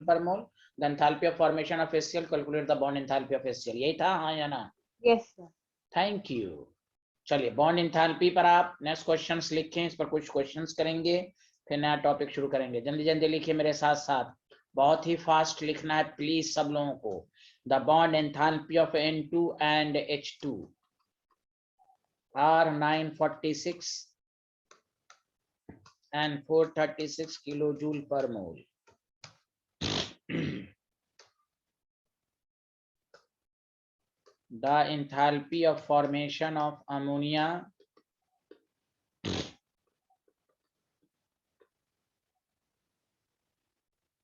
per mole. The enthalpy of formation of HCl, calculate the bond enthalpy of HCl. यही था, हाँ या ना? Yes sir. Thank you. चलिए बॉन्ड एंथैल्पी पर आप नेक्स्ट क्वेश्चंस लिखें, इस पर कुछ क्वेश्चंस करेंगे, फिर नया टॉपिक शुरू करेंगे। जल्दी जल्दी लिखिए मेरे साथ साथ, बहुत ही फास्ट लिखना है प्लीज सब लोगों को। The bond enthalpy of N2 and H2 are 946 and 436 kilojoule per mole. The enthalpy of formation of ammonia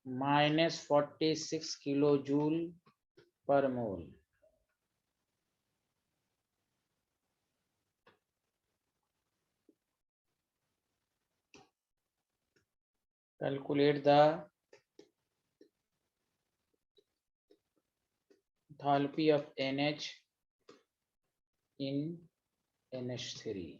-46 kilojoule per mole. Calculate the enthalpy of NH in NH3.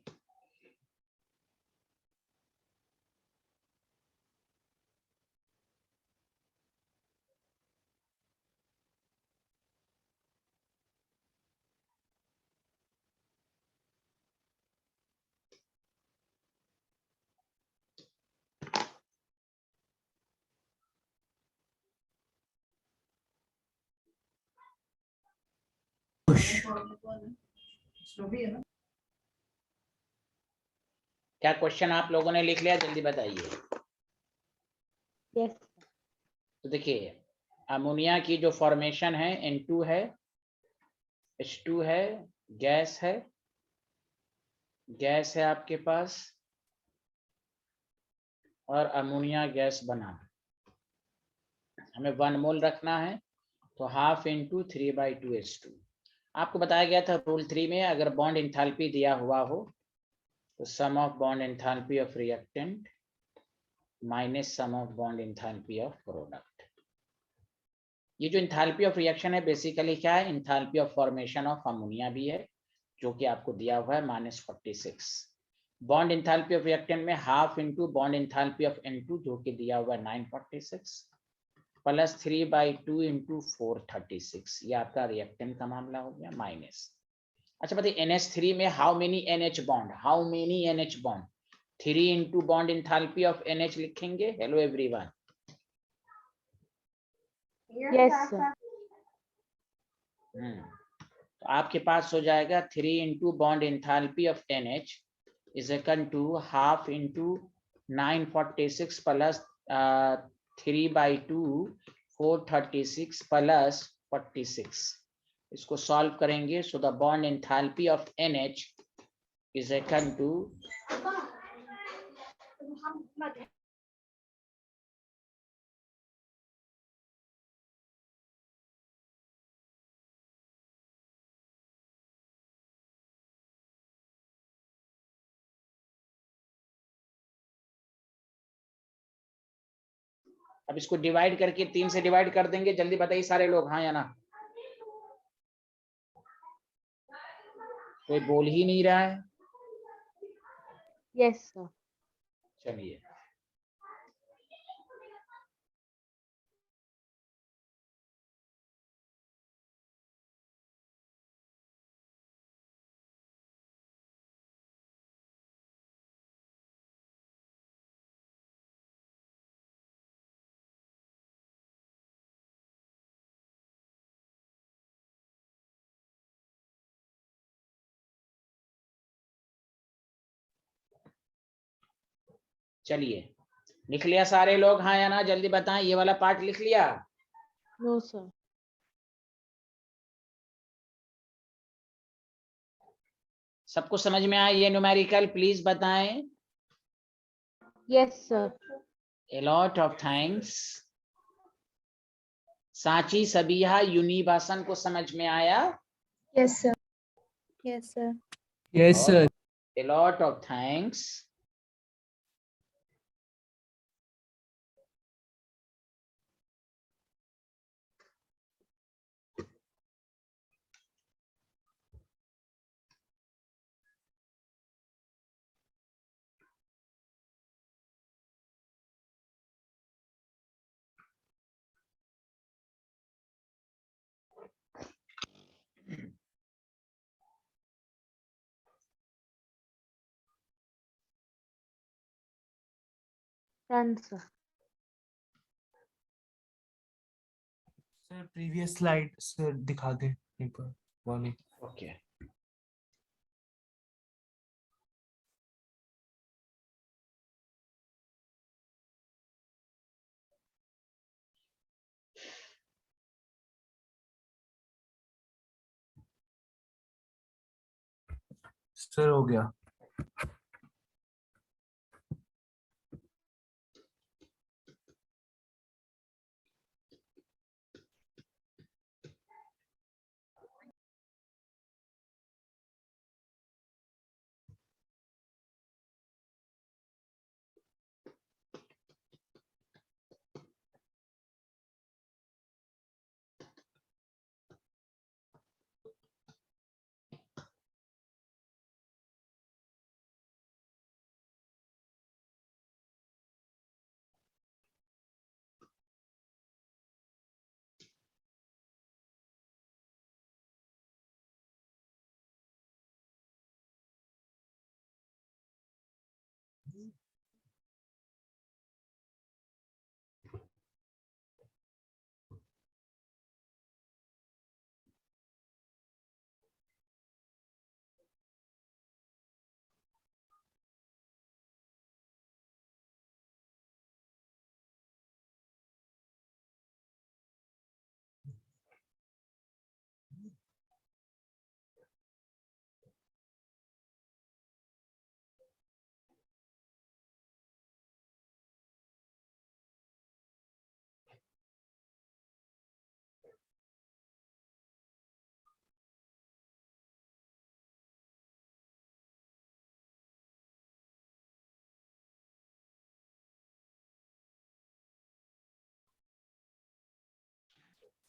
क्या क्वेश्चन आप लोगों ने लिख लिया? जल्दी बताइए। Yes. तो देखिए अमोनिया की जो फॉर्मेशन है N2 है, H2 है, गैस है, गैस है आपके पास, और अमोनिया गैस बना। हमें 1 मोल रखना है, तो हाफ इंटू 3/2H2। आपको बताया गया था रूल 3 में, अगर बॉन्ड एंथैल्पी दिया हुआ हो तो sum of bond enthalpy of reactant minus sum of bond enthalpy of product. ये जो एंथैल्पी ऑफ रिएक्शन है बेसिकली क्या है? Enthalpy of formation of ammonia भी है, जो कि आपको दिया हुआ है -46। बॉन्ड एंथैल्पी ऑफ रिएक्टेंट में half into bond enthalpy of N2 जो कि दिया हुआ है 946 प्लस 3/2 इंटू 436। ये आपका रिएक्टेंट का मामला हो गया माइनस। अच्छा बताइए NH3 में how many NH bond? How many NH bond? 3 into bond enthalpy of NH लिखेंगे। Hello everyone. Yes sir. तो आपके पास हो जाएगा 3 into bond enthalpy of NH is equal to half into 946 plus 3/2 436 plus 46। इसको सॉल्व करेंगे, so the bond enthalpy of NH is equal to अब इसको डिवाइड करके 3 से डिवाइड कर देंगे। जल्दी बताइए सारे लोग, हाँ या ना? कोई बोल ही नहीं रहा है। Yes sir. चलिए चलिए लिख लिया सारे लोग, हाँ या ना? जल्दी बताएं, ये वाला पार्ट लिख लिया? No sir. सबको समझ में आया ये न्यूमेरिकल? प्लीज बताएं। Yes sir. A lot of thanks। Sanchi, Sabiha, यूनिवासन को समझ में आया? Yes sir. Yes sir. Yes, sir. A lot of thanks। Done, sir. Sir previous slide sir दिखा दे एक बार वाली। ओके सर हो गया।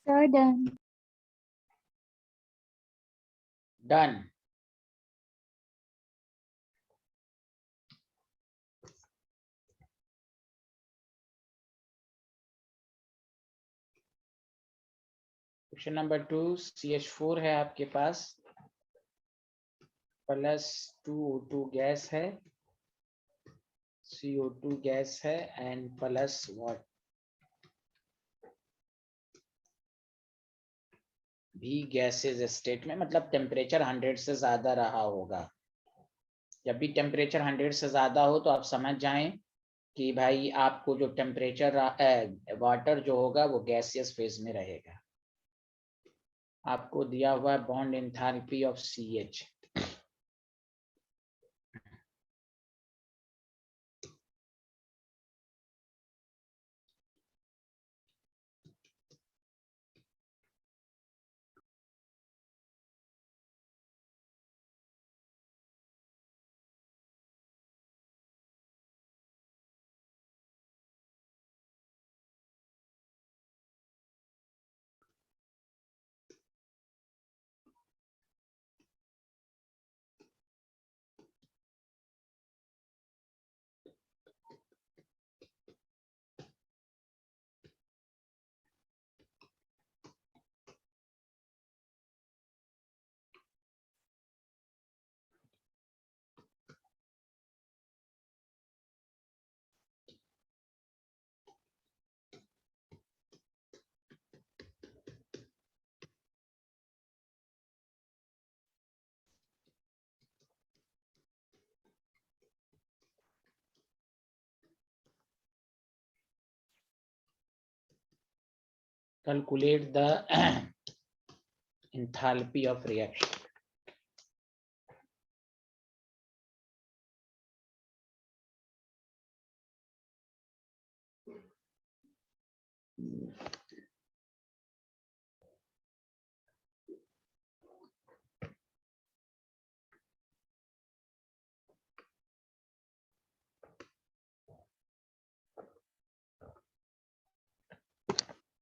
Sir, done. Done. Question number 2, CH4 है आपके पास, प्लस 2O2 गैस है, CO2 गैस है, एंड प्लस वाट भी गैसेज स्टेट में, मतलब टेम्परेचर 100 से ज्यादा रहा होगा। जब भी टेम्परेचर 100 से ज्यादा हो तो आप समझ जाएं कि भाई आपको जो टेम्परेचर वाटर जो होगा वो गैसियस फेज में रहेगा। आपको दिया हुआ है bond enthalpy of CH। Calculate the enthalpy of reaction.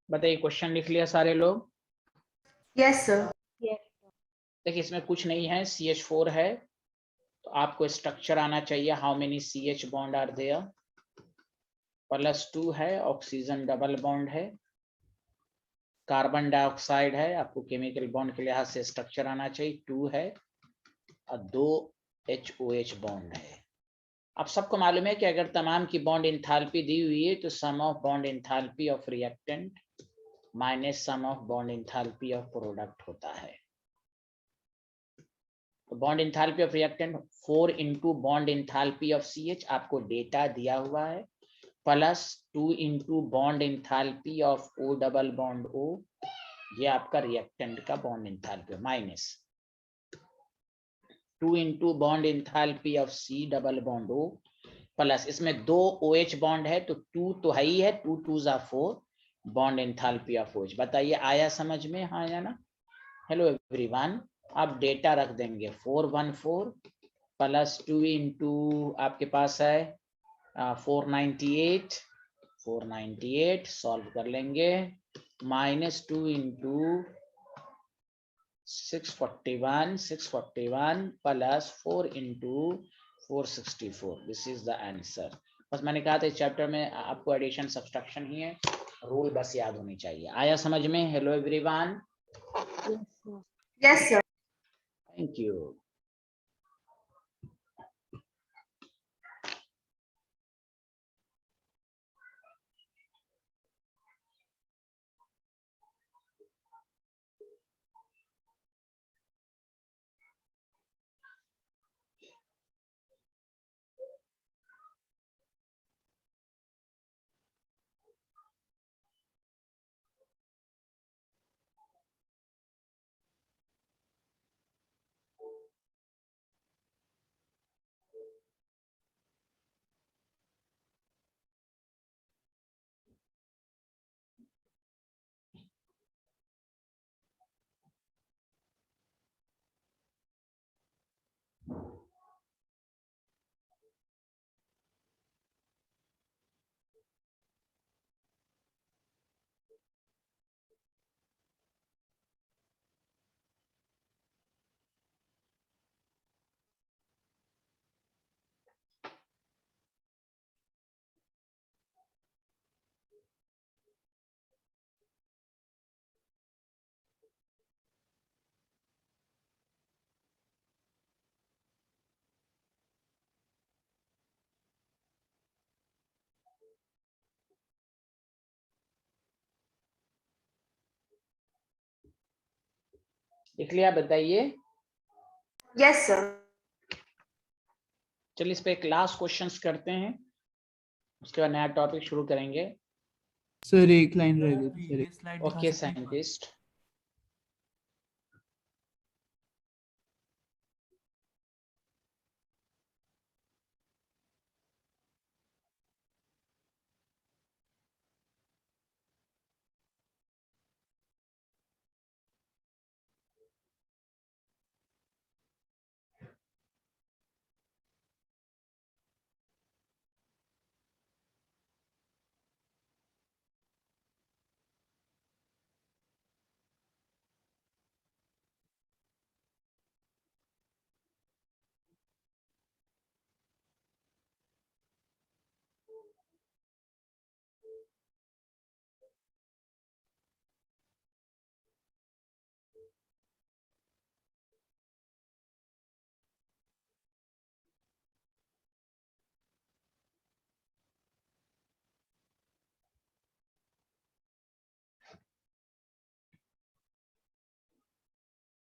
बताइए, क्वेश्चन लिख लिया सारे लोग? Yes sir. Yes. देखिए इसमें कुछ नहीं है, CH4 है तो आपको स्ट्रक्चर आना चाहिए। How many CH bond are there? +2 है, ऑक्सीजन डबल बॉन्ड है, कार्बन डाइऑक्साइड है, आपको केमिकल बॉन्ड के लिहाज से स्ट्रक्चर आना चाहिए 2 है, और 2 HOH बॉन्ड है। आप सबको मालूम है कि अगर तमाम की बॉन्ड इंथैल्पी दी हुई है तो sum of bond enthalpy of reactant minus sum of bond enthalpy of product होता है। तो bond enthalpy of reactant 4 into bond enthalpy of CH आपको डेटा दिया हुआ है, plus 2 into bond enthalpy of O double bond O, ये आपका reactant का bond enthalpy, minus 2 into bond enthalpy of C double bond O, plus इसमें 2 OH bond है तो 2 तो है ही है, 2 2 जा 4 बॉन्ड इंथैल्पी ऑफ OH। बताइए आया समझ में, हाँ या ना? हेलो एवरीवन, आप डेटा रख देंगे 414 प्लस 2 इंटू आपके पास है 498 सॉल्व कर लेंगे, minus 2 into 641 plus 4 into 464, this is the answer. बस मैंने कहा था इस चैप्टर में आपको एडिशन सब्सट्रैक्शन ही है, रूल बस याद होनी चाहिए। आया समझ में? Hello everyone, Yes, Yes, sir. sir. Thank you. लिख लिया? बताइए। Yes, sir. चलिए इस पे एक लास्ट क्वेश्चंस करते हैं, उसके बाद नया टॉपिक शुरू करेंगे। सर एक लाइन रह गई थी सर। प्रीवियस स्लाइड दिखा ओके सकते हैं एक बार? साइंटिस्ट,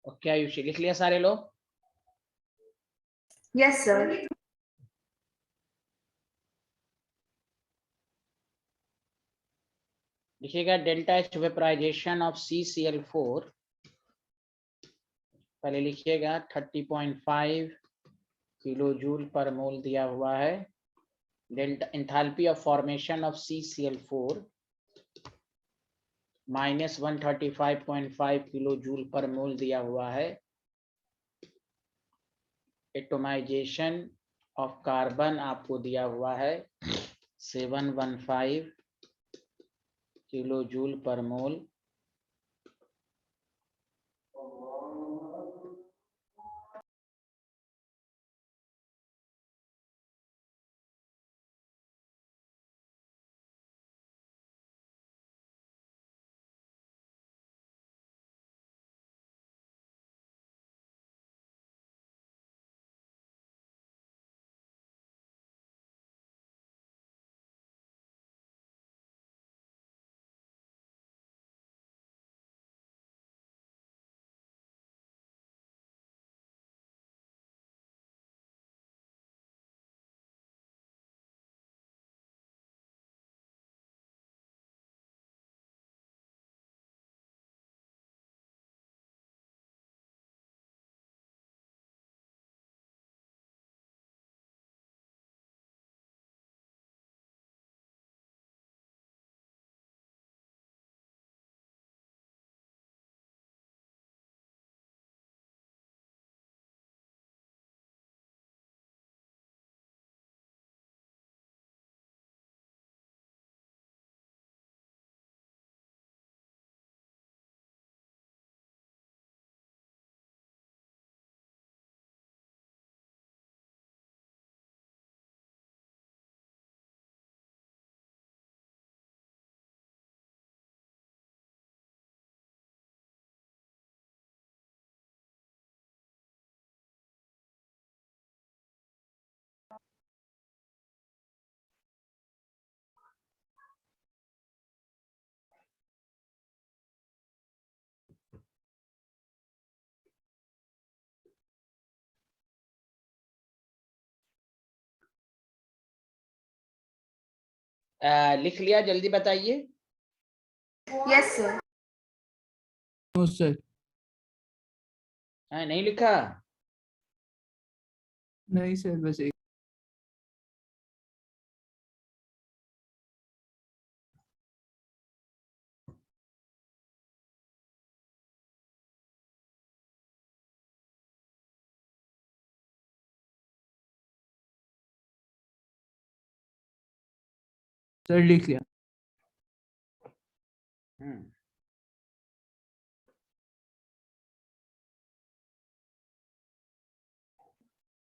ओके आयुषी, लिख लिया सारे लोग? Yes, sir. लिखिएगा delta H vaporization of CCl4, पहले लिखिएगा 30.5 किलो जूल पर मोल दिया हुआ है। Delta enthalpy of formation of CCl4 minus 135.5 kilojoule per mole दिया हुआ है। एटोमाइजेशन ऑफ कार्बन आपको दिया हुआ है 715 किलो जूल पर मोल। लिख लिया, जल्दी बताइए। Yes, sir. नो सर, नहीं लिखा? नहीं सर, बस एक सर लिख लिया।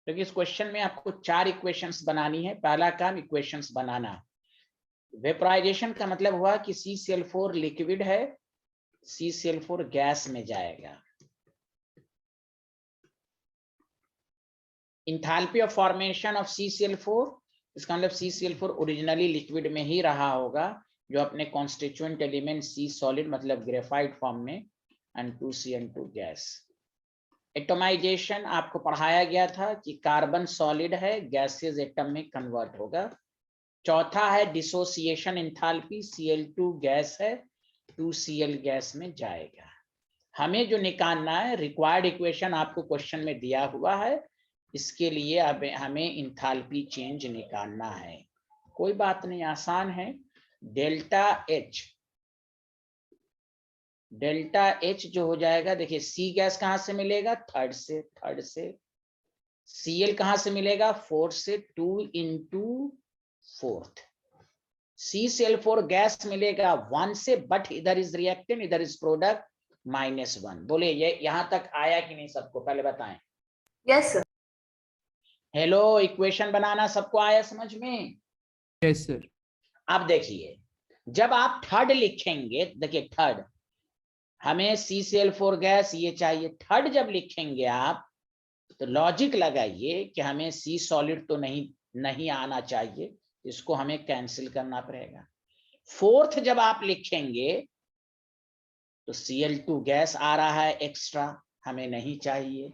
क्योंकि इस क्वेश्चन में आपको 4 इक्वेशंस बनानी है। पहला काम इक्वेशंस बनाना। वेपराइजेशन का मतलब हुआ कि CCl4 लिक्विड है, CCl4 गैस में जाएगा। Enthalpy of formation of CCl4, इसका मतलब CCl4 ओरिजिनली लिक्विड में ही रहा होगा, जो अपने कॉन्स्टिट्यूएंट एलिमेंट C सॉलिड मतलब ग्रेफाइट फॉर्म में, एंड 2Cl2 गैस। एटोमाइजेशन आपको पढ़ाया गया था कि कार्बन सॉलिड है, गैसेस एटम में कन्वर्ट होगा। चौथा है डिसोसिएशन एंथैल्पी, Cl2 गैस है, 2Cl गैस में जाएगा। हमें जो निकालना है, रिक्वायर्ड इक्वेशन आपको क्वेश्चन में दिया हुआ है, इसके लिए अब हमें इंथैल्पी चेंज निकालना है। कोई बात नहीं, आसान है। डेल्टा H जो हो जाएगा, देखिए C गैस कहां से मिलेगा? थर्ड से। Cl कहां से मिलेगा? 4 से, 2 into 4th। CCl4 गैस मिलेगा 1 से, बट इधर इज रिएक्टेंट, इधर इज प्रोडक्ट, -1। बोले ये यहां तक आया कि नहीं? सबको पहले बताएं। Yes, sir. हेलो, इक्वेशन बनाना सबको आया समझ में? Yes sir. अब देखिए, जब आप थर्ड लिखेंगे, देखिए थर्ड, हमें CCl4 गैस ये चाहिए। थर्ड जब लिखेंगे आप, तो लॉजिक लगाइए कि हमें C सॉलिड तो नहीं आना चाहिए, इसको हमें कैंसिल करना पड़ेगा। फोर्थ जब आप लिखेंगे तो Cl2 गैस आ रहा है एक्स्ट्रा, हमें नहीं चाहिए।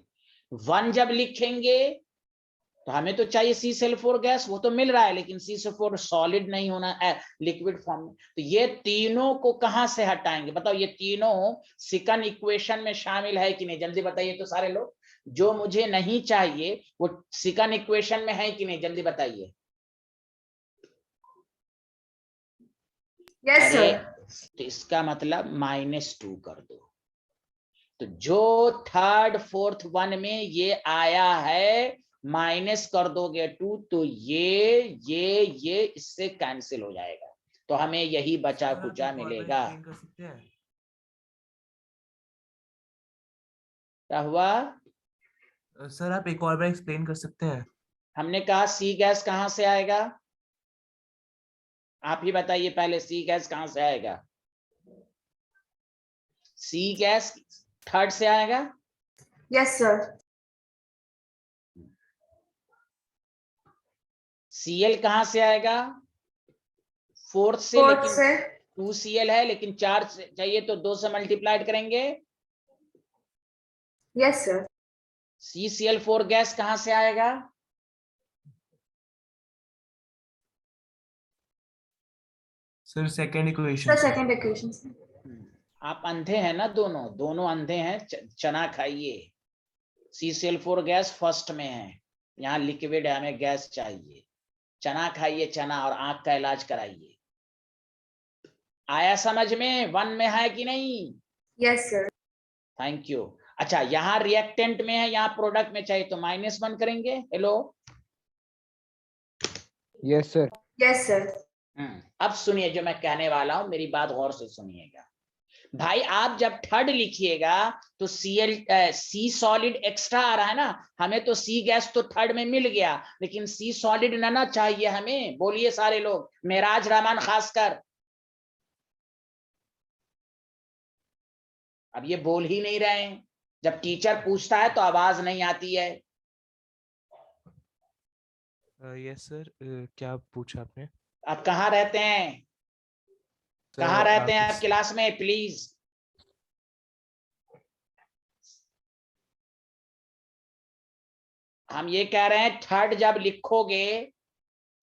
1 जब लिखेंगे तो हमें तो चाहिए CCl4 गैस, वो तो मिल रहा है, लेकिन CCl4 सॉलिड नहीं होना है, लिक्विड फॉर्म में। तो ये तीनों को कहां से हटाएंगे? बताओ, ये तीनों सेकंड इक्वेशन में शामिल है कि नहीं? जल्दी बताइए तो सारे लोग। जो मुझे नहीं चाहिए वो सेकंड इक्वेशन में है कि नहीं? जल्दी बताइए। Yes, अरे, sir. तो इसका मतलब -2 कर दो। तो जो थर्ड फोर्थ 1 में ये आया है, माइनस कर दोगे 2, तो ये इससे कैंसिल हो जाएगा। तो हमें यही बचा कुचा मिलेगा। कर सकते हैं? क्या हुआ? सर आप एक और बार एक्सप्लेन कर सकते हैं? हमने कहा C गैस कहां से आएगा? आप ही बताइए पहले, C गैस कहां से आएगा? C गैस थर्ड से आएगा। Yes, sir. Cl कहां से आएगा? फोर्थ से, Fourth लेकिन से. 2Cl है, लेकिन 4 चाहिए तो 2 से मल्टीप्लाइड करेंगे। Yes, sir. CCl4 गैस कहां से आएगा? सर सेकंड The इक्वेशन से। second equation, sir. आप अंधे हैं ना? दोनों अंधे हैं। चना खाइए। CCl4 गैस फर्स्ट में है, यहाँ लिक्विड है, हमें गैस चाहिए। चना खाइए, चना, और आंख का इलाज कराइए। आया समझ में? 1 में है कि नहीं? Yes, sir. Thank you. अच्छा, यहाँ रिएक्टेंट में है, यहाँ प्रोडक्ट में चाहिए, तो -1 करेंगे। Hello, yes sir. Yes, sir. अब सुनिए जो मैं कहने वाला हूं, मेरी बात गौर से सुनिएगा। भाई, आप जब थर्ड लिखिएगा तो C सॉलिड एक्स्ट्रा आ रहा है ना, हमें तो C गैस तो थर्ड में मिल गया, लेकिन C सॉलिड ना चाहिए हमें। बोलिए सारे लोग, मेराज रहमान खासकर। अब ये बोल ही नहीं रहे हैं। जब टीचर पूछता है तो आवाज नहीं आती है। यस सर, क्या पूछा आपने? आप कहाँ रहते हैं? कहाँ रहते हैं आप? क्लास में प्लीज। हम ये कह रहे हैं, थर्ड जब लिखोगे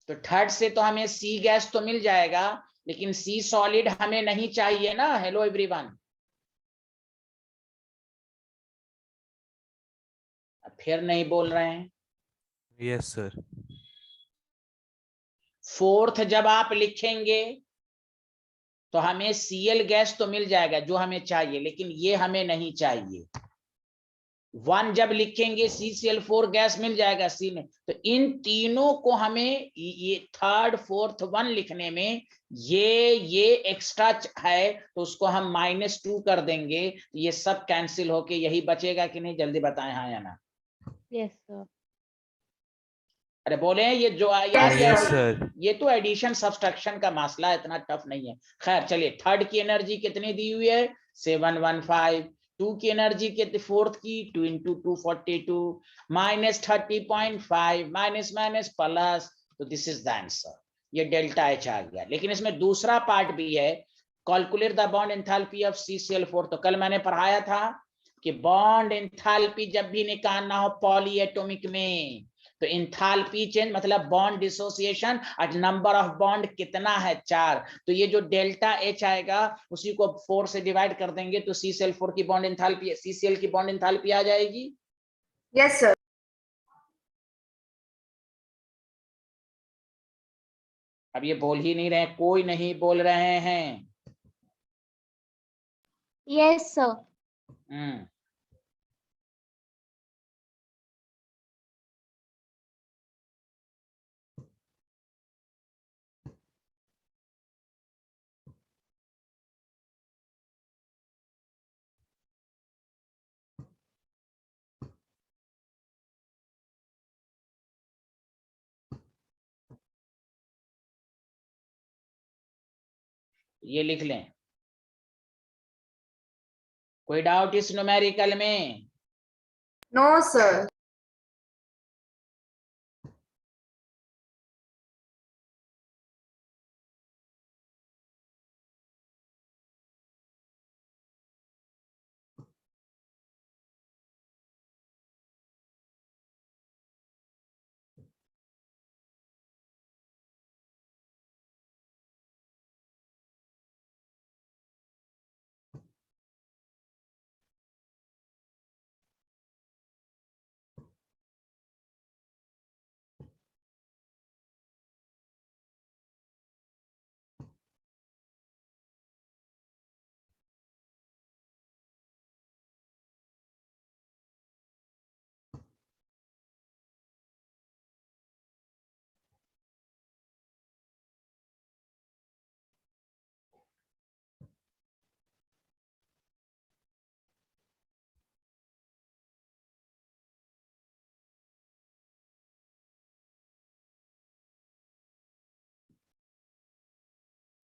तो थर्ड से तो हमें सी गैस तो मिल जाएगा, लेकिन सी सॉलिड हमें नहीं चाहिए ना। हेलो एवरीवन, फिर नहीं बोल रहे हैं। Yes sir. फोर्थ जब आप लिखेंगे तो हमें Cl गैस तो मिल जाएगा जो हमें चाहिए, लेकिन ये हमें नहीं चाहिए। 1 जब लिखेंगे CCl4 गैस मिल जाएगा सी में। तो इन तीनों को हमें ये थर्ड फोर्थ 1 लिखने में ये एक्स्ट्रा है, तो उसको हम -2 कर देंगे। ये सब कैंसिल होके यही बचेगा कि नहीं, जल्दी बताएं हाँ या ना। Yes sir. अरे बोले ये जो यस सर। ये तो एडिशन सब्सट्रैक्शन का मसला, इतना टफ नहीं है। खैर चलिए, थर्ड की एनर्जी कितनी दी हुई है 715, 2 की एनर्जी कितनी, फोर्थ की 2 × 242 -30.5 माइनस माइनस प्लस, तो दिस इज द आंसर। ये डेल्टा H आ गया। लेकिन इसमें दूसरा पार्ट भी है, calculate the bond enthalpy of CCl4। तो कल मैंने पढ़ाया था कि बॉन्ड एंथैल्पी जब भी निकालना हो पॉलीएटॉमिक में, तो इंथाल्पी चेंज मतलब बॉन्ड डिसोसिएशन, और नंबर ऑफ बॉन्ड कितना है 4। तो ये जो डेल्टा H आएगा उसी को 4 से डिवाइड कर देंगे, तो CCl4 की बॉन्ड एंथैल्पी, CCl की बॉन्ड एंथैल्पी आ जाएगी। Yes, sir. अब ये बोल ही नहीं रहे, कोई नहीं बोल रहे हैं। Yes sir. ये लिख लें। कोई डाउट इस न्यूमेरिकल में? No, sir.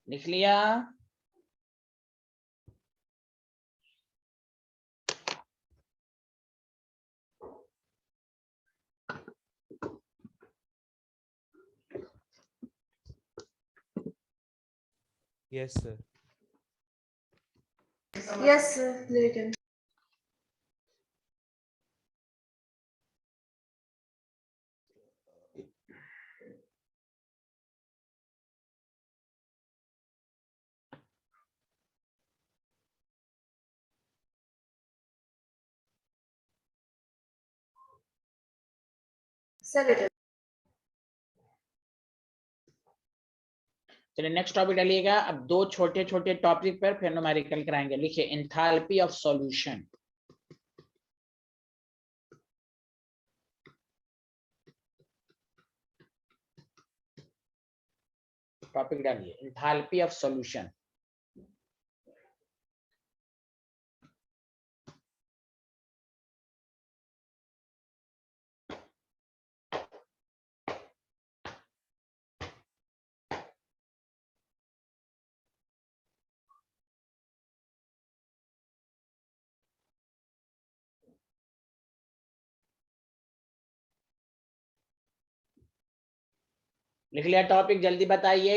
लिख लिया? Yes sir. Yes, sir. Written. Sir, written. चलिए नेक्स्ट टॉपिक डालिएगा। अब 2 छोटे छोटे टॉपिक पर फिर न्यूमेरिकल कराएंगे। लिखिए एंथैल्पी ऑफ सॉल्यूशन। टॉपिक डालिए एंथैल्पी ऑफ सॉल्यूशन। लिख लिया टॉपिक? जल्दी बताइए।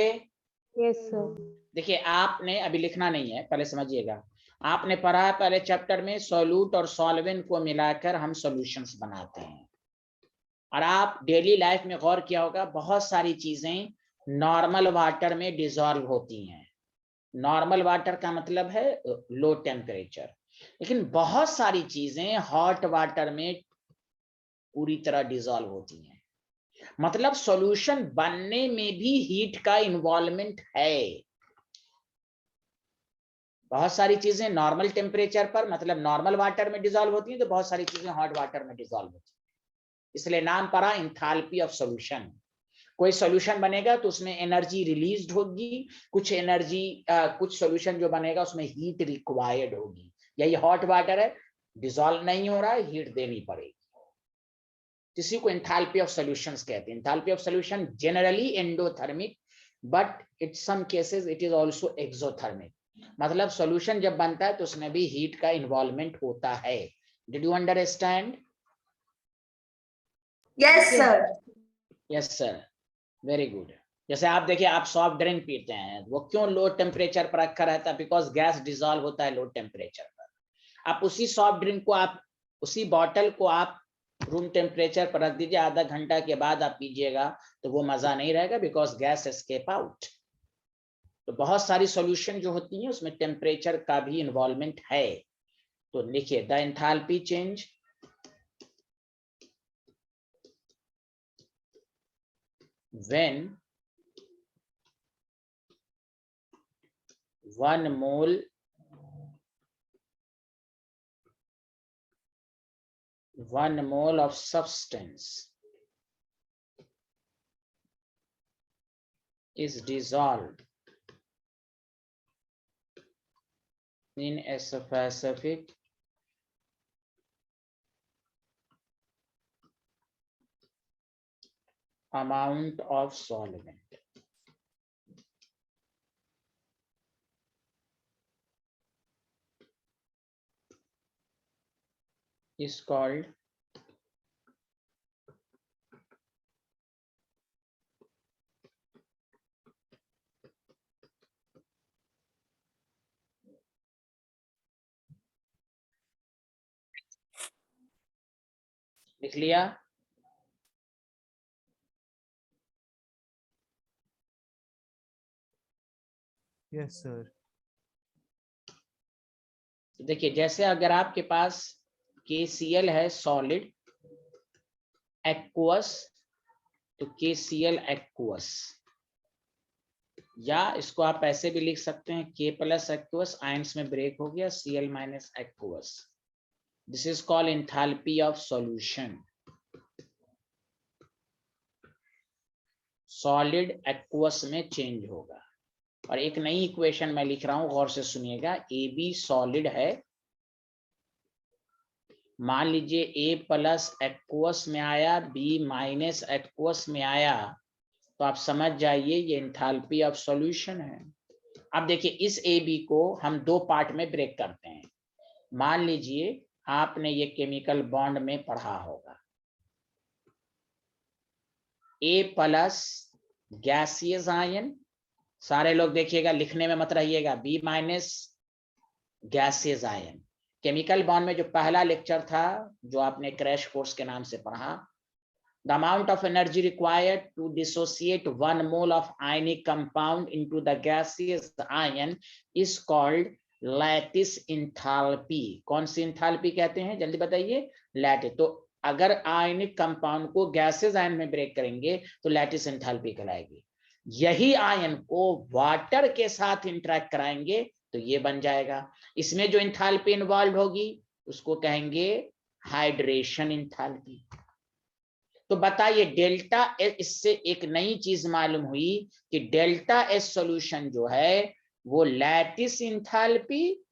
Yes sir. देखिए आपने अभी लिखना नहीं है, पहले समझिएगा। आपने पढ़ा है पहले चैप्टर में सॉल्यूट और सॉल्वेंट को मिलाकर हम सॉल्यूशंस बनाते हैं। और आप डेली लाइफ में गौर किया होगा, बहुत सारी चीजें नॉर्मल वाटर में डिसॉल्व होती हैं। नॉर्मल वाटर का मतलब है लो टेम्परेचर, लेकिन बहुत सारी चीजें हॉट वाटर में पूरी तरह डिसॉल्व होती हैं। मतलब सॉल्यूशन बनने में भी हीट का इन्वॉल्वमेंट है। बहुत सारी चीजें नॉर्मल टेम्परेचर पर, मतलब नॉर्मल वाटर में डिसॉल्व होती हैं, तो बहुत सारी चीजें हॉट वाटर में डिसॉल्व होती हैं। इसलिए नाम पड़ा एंथैल्पी ऑफ सॉल्यूशन। कोई सॉल्यूशन बनेगा तो उसमें एनर्जी रिलीज्ड होगी, कुछ एनर्जी कुछ सॉल्यूशन जो बनेगा उसमें हीट रिक्वायर्ड होगी। यही हॉट वाटर है, डिसॉल्व नहीं हो रहा है, हीट देनी पड़ेगी। इसी को एंथैल्पी ऑफ सॉल्यूशंस कहते हैं। Enthalpy of solution generally endothermic, but in some cases it is also exothermic. मतलब सॉल्यूशन जब बनता है तो उसमें भी हीट का इन्वॉल्वमेंट होता है। Did you understand? Yes, sir. Yes sir, very good. जैसे आप देखिए, आप सॉफ्ट ड्रिंक पीते हैं, वो क्यों लो टेम्परेचर पर रखा रहता है? बिकॉज गैस डिसॉल्व होता है लो टेम्परेचर पर। आप उसी सॉफ्ट ड्रिंक को, आप उसी बॉटल को आप रूम टेम्परेचर पर रख दीजिए, आधा घंटा के बाद आप पीजिएगा तो वो मजा नहीं रहेगा, बिकॉज गैस एस्केप आउट। तो बहुत सारी सॉल्यूशन जो होती हैं उसमें टेम्परेचर का भी इन्वॉल्वमेंट है। तो लिखिए the enthalpy change when 1 mole of substance is dissolved in a specific amount of solvent. Is called लिख लिया? Yes sir. देखिए, जैसे अगर आपके पास KCl है सॉलिड एक्वस, तो KCl एक्वस, या इसको आप ऐसे भी लिख सकते हैं K प्लस एक्वस, आयंस में ब्रेक हो गया, Cl minus aqueous. This is called enthalpy of solution. Solid aqueous में चेंज होगा। और एक नई इक्वेशन मैं लिख रहा हूं, गौर से सुनिएगा। AB सॉलिड है, मान लीजिए A प्लस एक्वस में आया, B माइनस एक्वस में आया, तो आप समझ जाइए ये एंथैल्पी ऑफ सॉल्यूशन है। अब देखिए, इस AB को हम दो पार्ट में ब्रेक करते हैं। मान लीजिए आपने ये केमिकल बॉन्ड में पढ़ा होगा, A प्लस गैसियस आयन, सारे लोग देखिएगा, लिखने में मत रहिएगा, B minus gaseous ion. Chemical bond में जो पहला लेक्चर था, जो आपने क्रैश कोर्स के नाम से पढ़ा, the amount of energy required to dissociate 1 mole of ionic compound into the gaseous ion is called lattice enthalpy. कौन सी एंथैल्पी कहते हैं, जल्दी बताइए? लैटिस। तो अगर आयनिक कंपाउंड को गैसियस आयन में ब्रेक करेंगे तो लैटिस एंथैल्पी कहलाएगी। यही आयन को वाटर के साथ इंटरेक्ट कराएंगे तो ये बन जाएगा। इसमें जो एंथैल्पी इन्वॉल्व होगी उसको कहेंगे हाइड्रेशन एंथैल्पी। तो बताइए डेल्टा एस, इससे एक नई चीज मालूम हुई कि डेल्टा एस सॉल्यूशन जो है वो लैटिस एंथैल्पी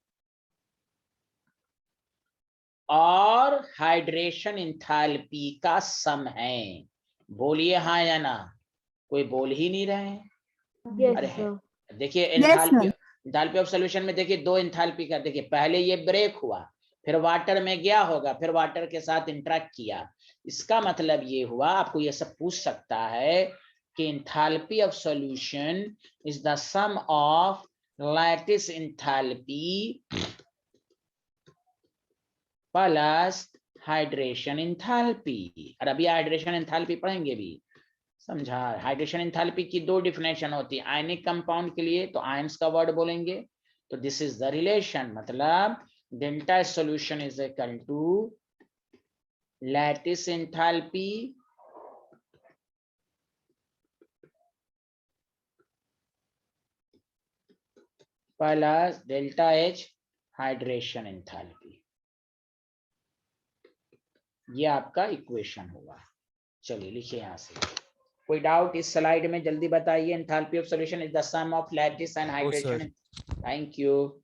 और हाइड्रेशन एंथैल्पी का सम है। बोलिए हाँ या ना? कोई बोल ही नहीं रहे हैं। Yes, अरे sir. देखिए, एंथैल्पी ऑफ सॉल्यूशन में देखिए दो एंथैल्पी का, देखिए पहले ये ब्रेक हुआ, फिर वाटर में गया होगा, फिर वाटर के साथ इंटरेक्ट किया। इसका मतलब ये हुआ, आपको ये सब पूछ सकता है कि enthalpy of solution is the sum of lattice enthalpy plus hydration enthalpy. और अभी हाइड्रेशन एंथैल्पी पढ़ेंगे भी, समझा। हाइड्रेशन एंथैल्पी की दो डिफिनेशन होती है आयनिक कंपाउंड के लिए, तो आयंस का वर्ड बोलेंगे। तो दिस इज द रिलेशन, मतलब delta solution is equal to lattice enthalpy plus delta H hydration enthalpy. ये आपका इक्वेशन होगा। चलिए लिखिए यहां से। कोई डाउट इस स्लाइड में जल्दी बताइए। Enthalpy of solution is the sum of lattice and hydration. Thank you.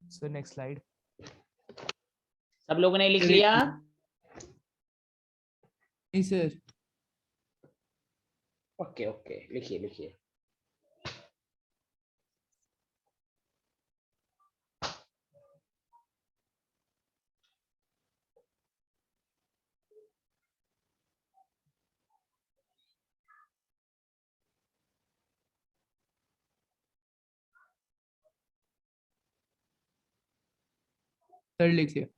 Sir next slide. सब लोगों ने लिख लिया? नहीं सर। ओके ओके, लिखिए लिखिए। सर लिखिए।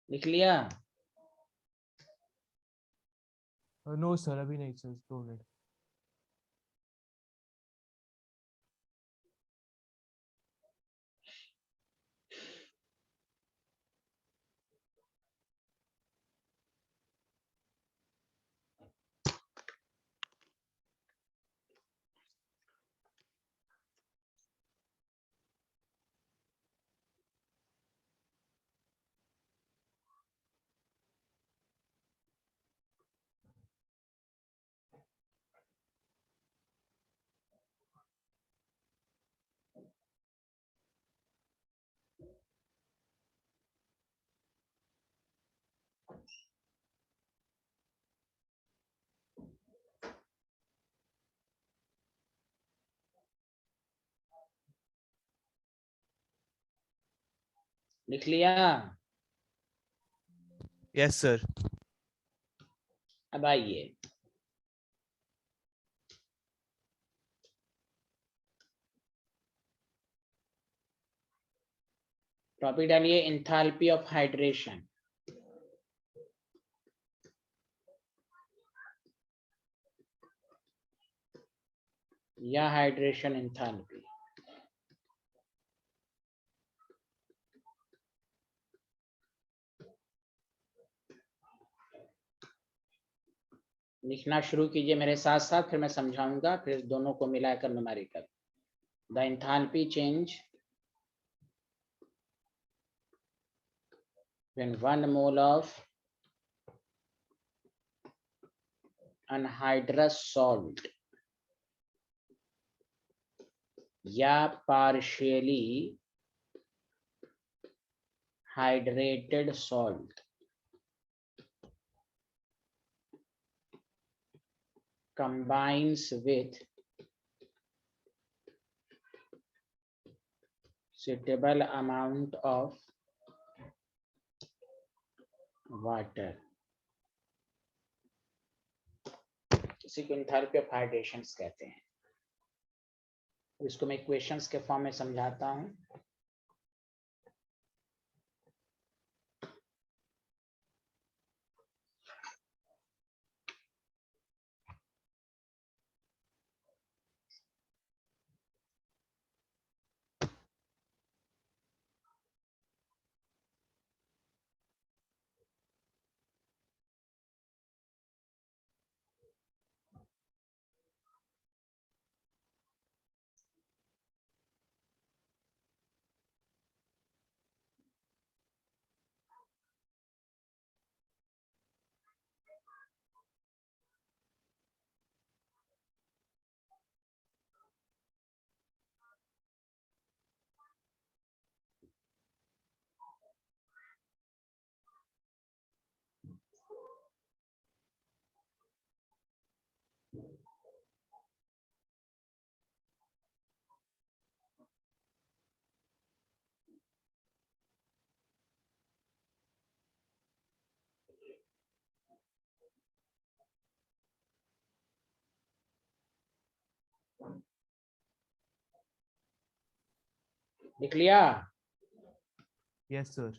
लिख लिया? नो सर अभी नहीं सर, 2 मिनट। लिख लिया? Yes sir. अब आइए, टॉपिक डालिए एंथैल्पी ऑफ हाइड्रेशन। या हाइड्रेशन एंथैल्पी। लिखना शुरू कीजिए मेरे साथ साथ, फिर मैं समझाऊंगा, फिर दोनों को मिलाकर numerical. The enthalpy change when 1 mole of anhydrous salt या partially hydrated salt combines with suitable amount of water, इसी को एंथैल्पी ऑफ हाइड्रेशन कहते हैं। इसको मैं इक्वेशंस के फॉर्म में समझाता हूं। लिख लिया? Yes sir.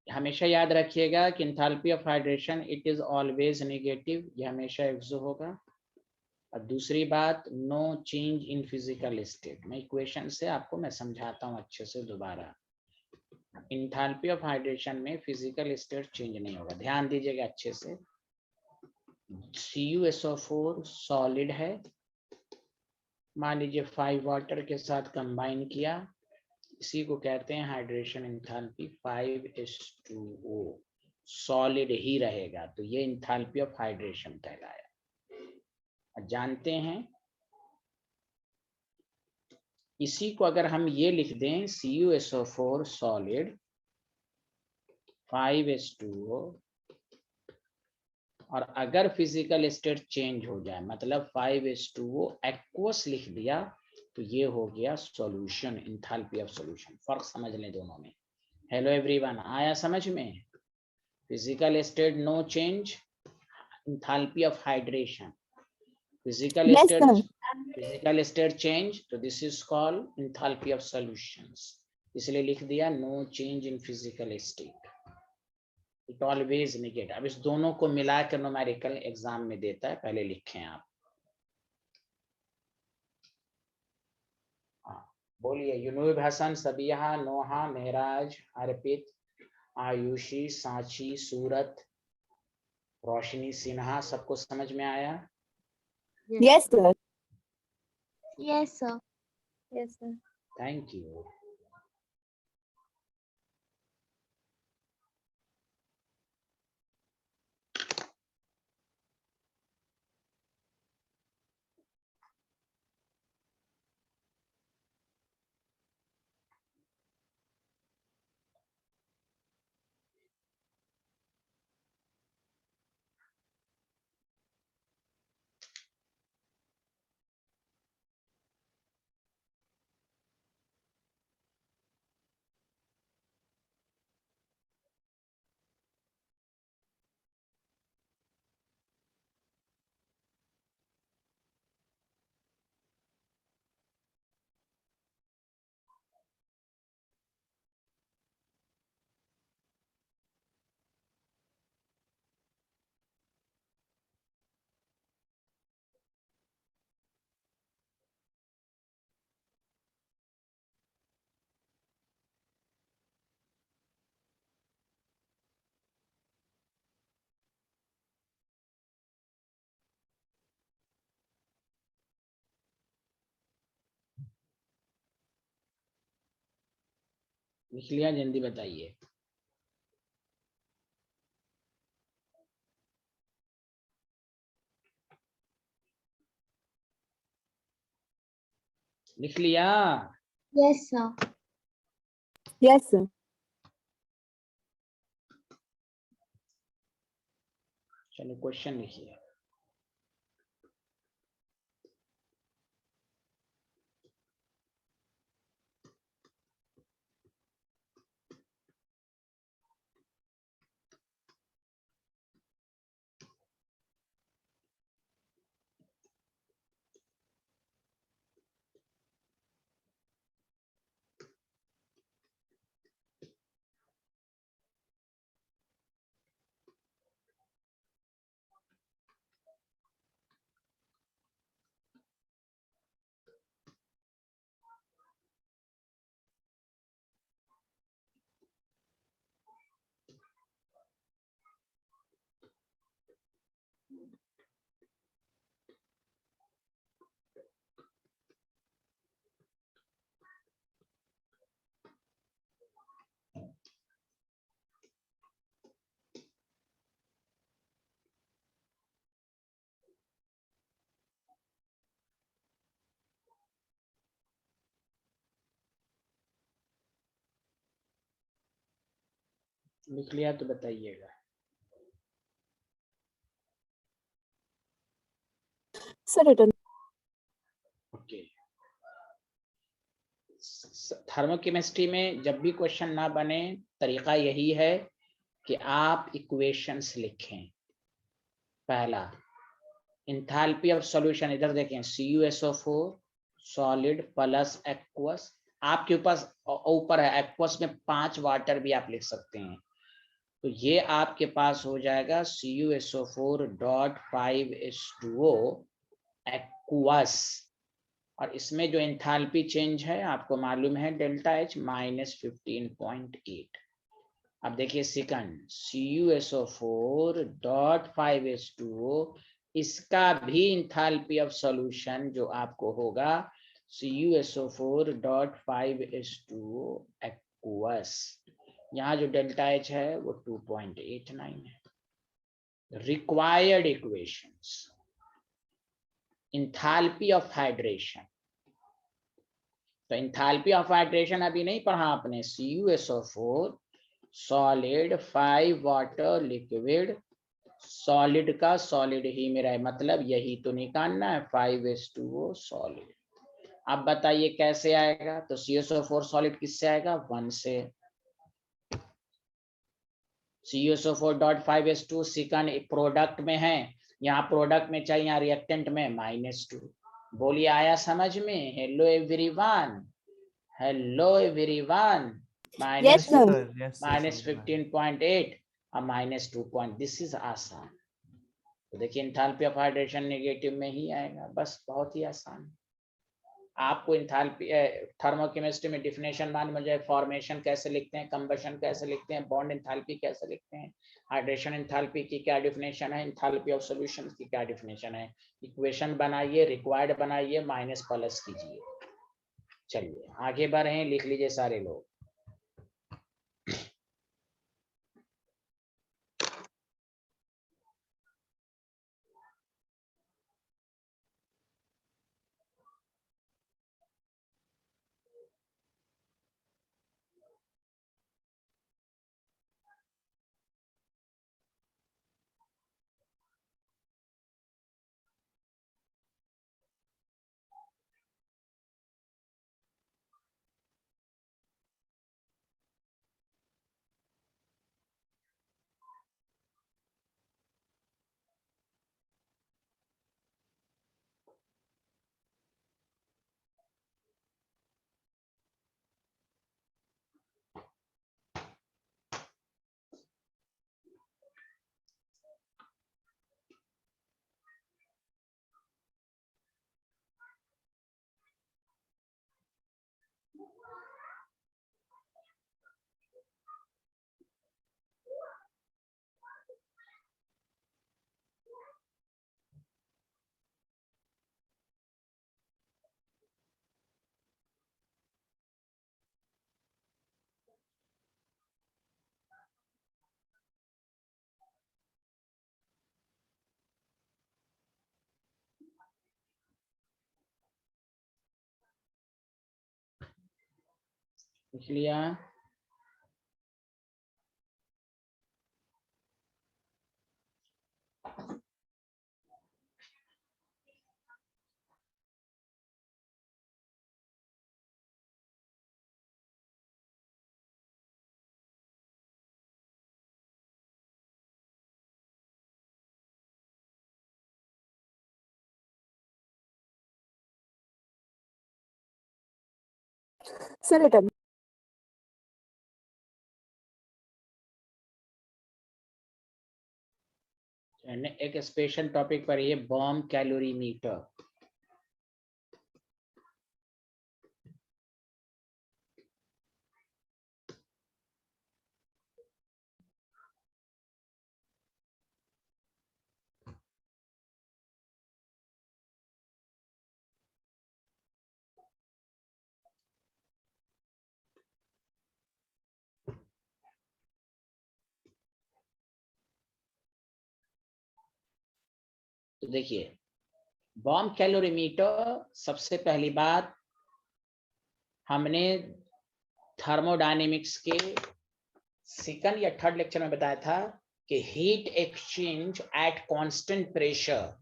हमेशा याद रखिएगा कि enthalpy of hydration it is always negative, ये हमेशा एक्सो होगा। और दूसरी बात, no change in physical state. मैं इक्वेशन से आपको मैं समझाता हूँ अच्छे से दोबारा। एंथैल्पी ऑफ हाइड्रेशन में फिजिकल स्टेट चेंज नहीं होगा, ध्यान दीजिएगा अच्छे से। CuSO4 सॉलिड है, मान लीजिए 5 वाटर के साथ कंबाइन किया, इसी को कहते हैं हाइड्रेशन एंथैल्पी। 5H2O सॉलिड ही रहेगा, तो ये एंथैल्पी ऑफ हाइड्रेशन कहलाया। जानते हैं इसी को अगर हम ये लिख दें CuSO4 सॉलिड 5H2O, और अगर फिजिकल स्टेट चेंज हो जाए मतलब 5H2O एक्वस लिख दिया, तो ये हो गया सॉल्यूशन, एंथैल्पी ऑफ सॉल्यूशन। फर्क समझ लें दोनों में। हेलो एवरीवन, आया समझ में? Physical state no change, enthalpy of hydration. Physical state change, तो this is called enthalpy of solutions. इसलिए लिख दिया no change in physical state, it always negate. अब इस दोनों को मिलाकर न्यूमेरिकल एग्जाम में देता है, पहले लिखें आप। बोलिए। यूनुब हसन, सबिया, नोहा, महराज, अर्पित, आयुषी, सांची, सूरत, रोशनी, सिन्हा, सबको समझ में आया? Yes, sir. Yes, sir. Yes, sir. Thank you. लिख लिया? जल्दी बताइए। लिख लिया? Yes, sir. Yes, sir. चलो क्वेश्चन लिखिए। लिख लिया तो बताइएगा। Sir, written. ओके। थर्मोकेमिस्ट्री में जब भी क्वेश्चन ना बने, तरीका यही है कि आप इक्वेशंस लिखें। पहला, इंथैल्पी ऑफ सॉल्यूशन, इधर देखें, CuSO4 सॉलिड प्लस एक्वस, आपके ऊपर है, एक्वस में 5 वाटर भी आप लिख सकते हैं। तो ये आपके पास हो जाएगा CuSO4.5H2O एक्वस, और इसमें जो एंथैल्पी चेंज है आपको मालूम है डेल्टा H -15.8। अब देखिए सेकंड, CuSO4.5H2O, इसका भी एंथैल्पी ऑफ सॉल्यूशन जो आपको होगा CuSO4.5H2O एक्वस, यहाँ जो डेल्टा H है वो 2.89 है। Required equations, enthalpy of hydration, तो एंथैल्पी ऑफ हाइड्रेशन अभी नहीं पढ़ा आपने। CuSO4 solid 5 water liquid, solid का सॉलिड ही में रहे, मतलब यही तो निकालना है, 5H2O सॉलिड। अब बताइए कैसे आएगा? तो CuSO4 सॉलिड किससे आएगा? 1 से। CuSO4.5H2 सेकंड प्रोडक्ट में है, यहाँ प्रोडक्ट में चाहिए, यहाँ रिएक्टेंट में -2। बोलिए आया समझ में? Hello everyone, hello everyone. Yes, sir. -15.8 और -2. दिस इज आसान। तो देखिए एंथैल्पी ऑफ हाइड्रेशन नेगेटिव में ही आएगा, बस बहुत ही आसान। आपको एंथैल्पी थर्मोकेमिस्ट्री में डिफिनेशन मान मुझे, फॉर्मेशन कैसे लिखते हैं, कंबशन कैसे लिखते हैं, बॉन्ड एंथैल्पी कैसे लिखते हैं, हाइड्रेशन एंथैल्पी की क्या डिफिनेशन है, एंथैल्पी ऑफ सॉल्यूशन की क्या डिफिनेशन है। इक्वेशन बनाइए, रिक्वायर्ड बनाइए, माइनस प्लस कीजिए। चलिए आगे बढ़े, लिख लीजिए सारे लोग। लिख लिया। Sir, written. एक स्पेशल टॉपिक पर ये बॉम्ब कैलोरीमीटर। तो देखिए बॉम्ब कैलोरीमीटर, सबसे पहली बात हमने थर्मोडायनेमिक्स के सेकंड या थर्ड लेक्चर में बताया था कि heat exchange at constant pressure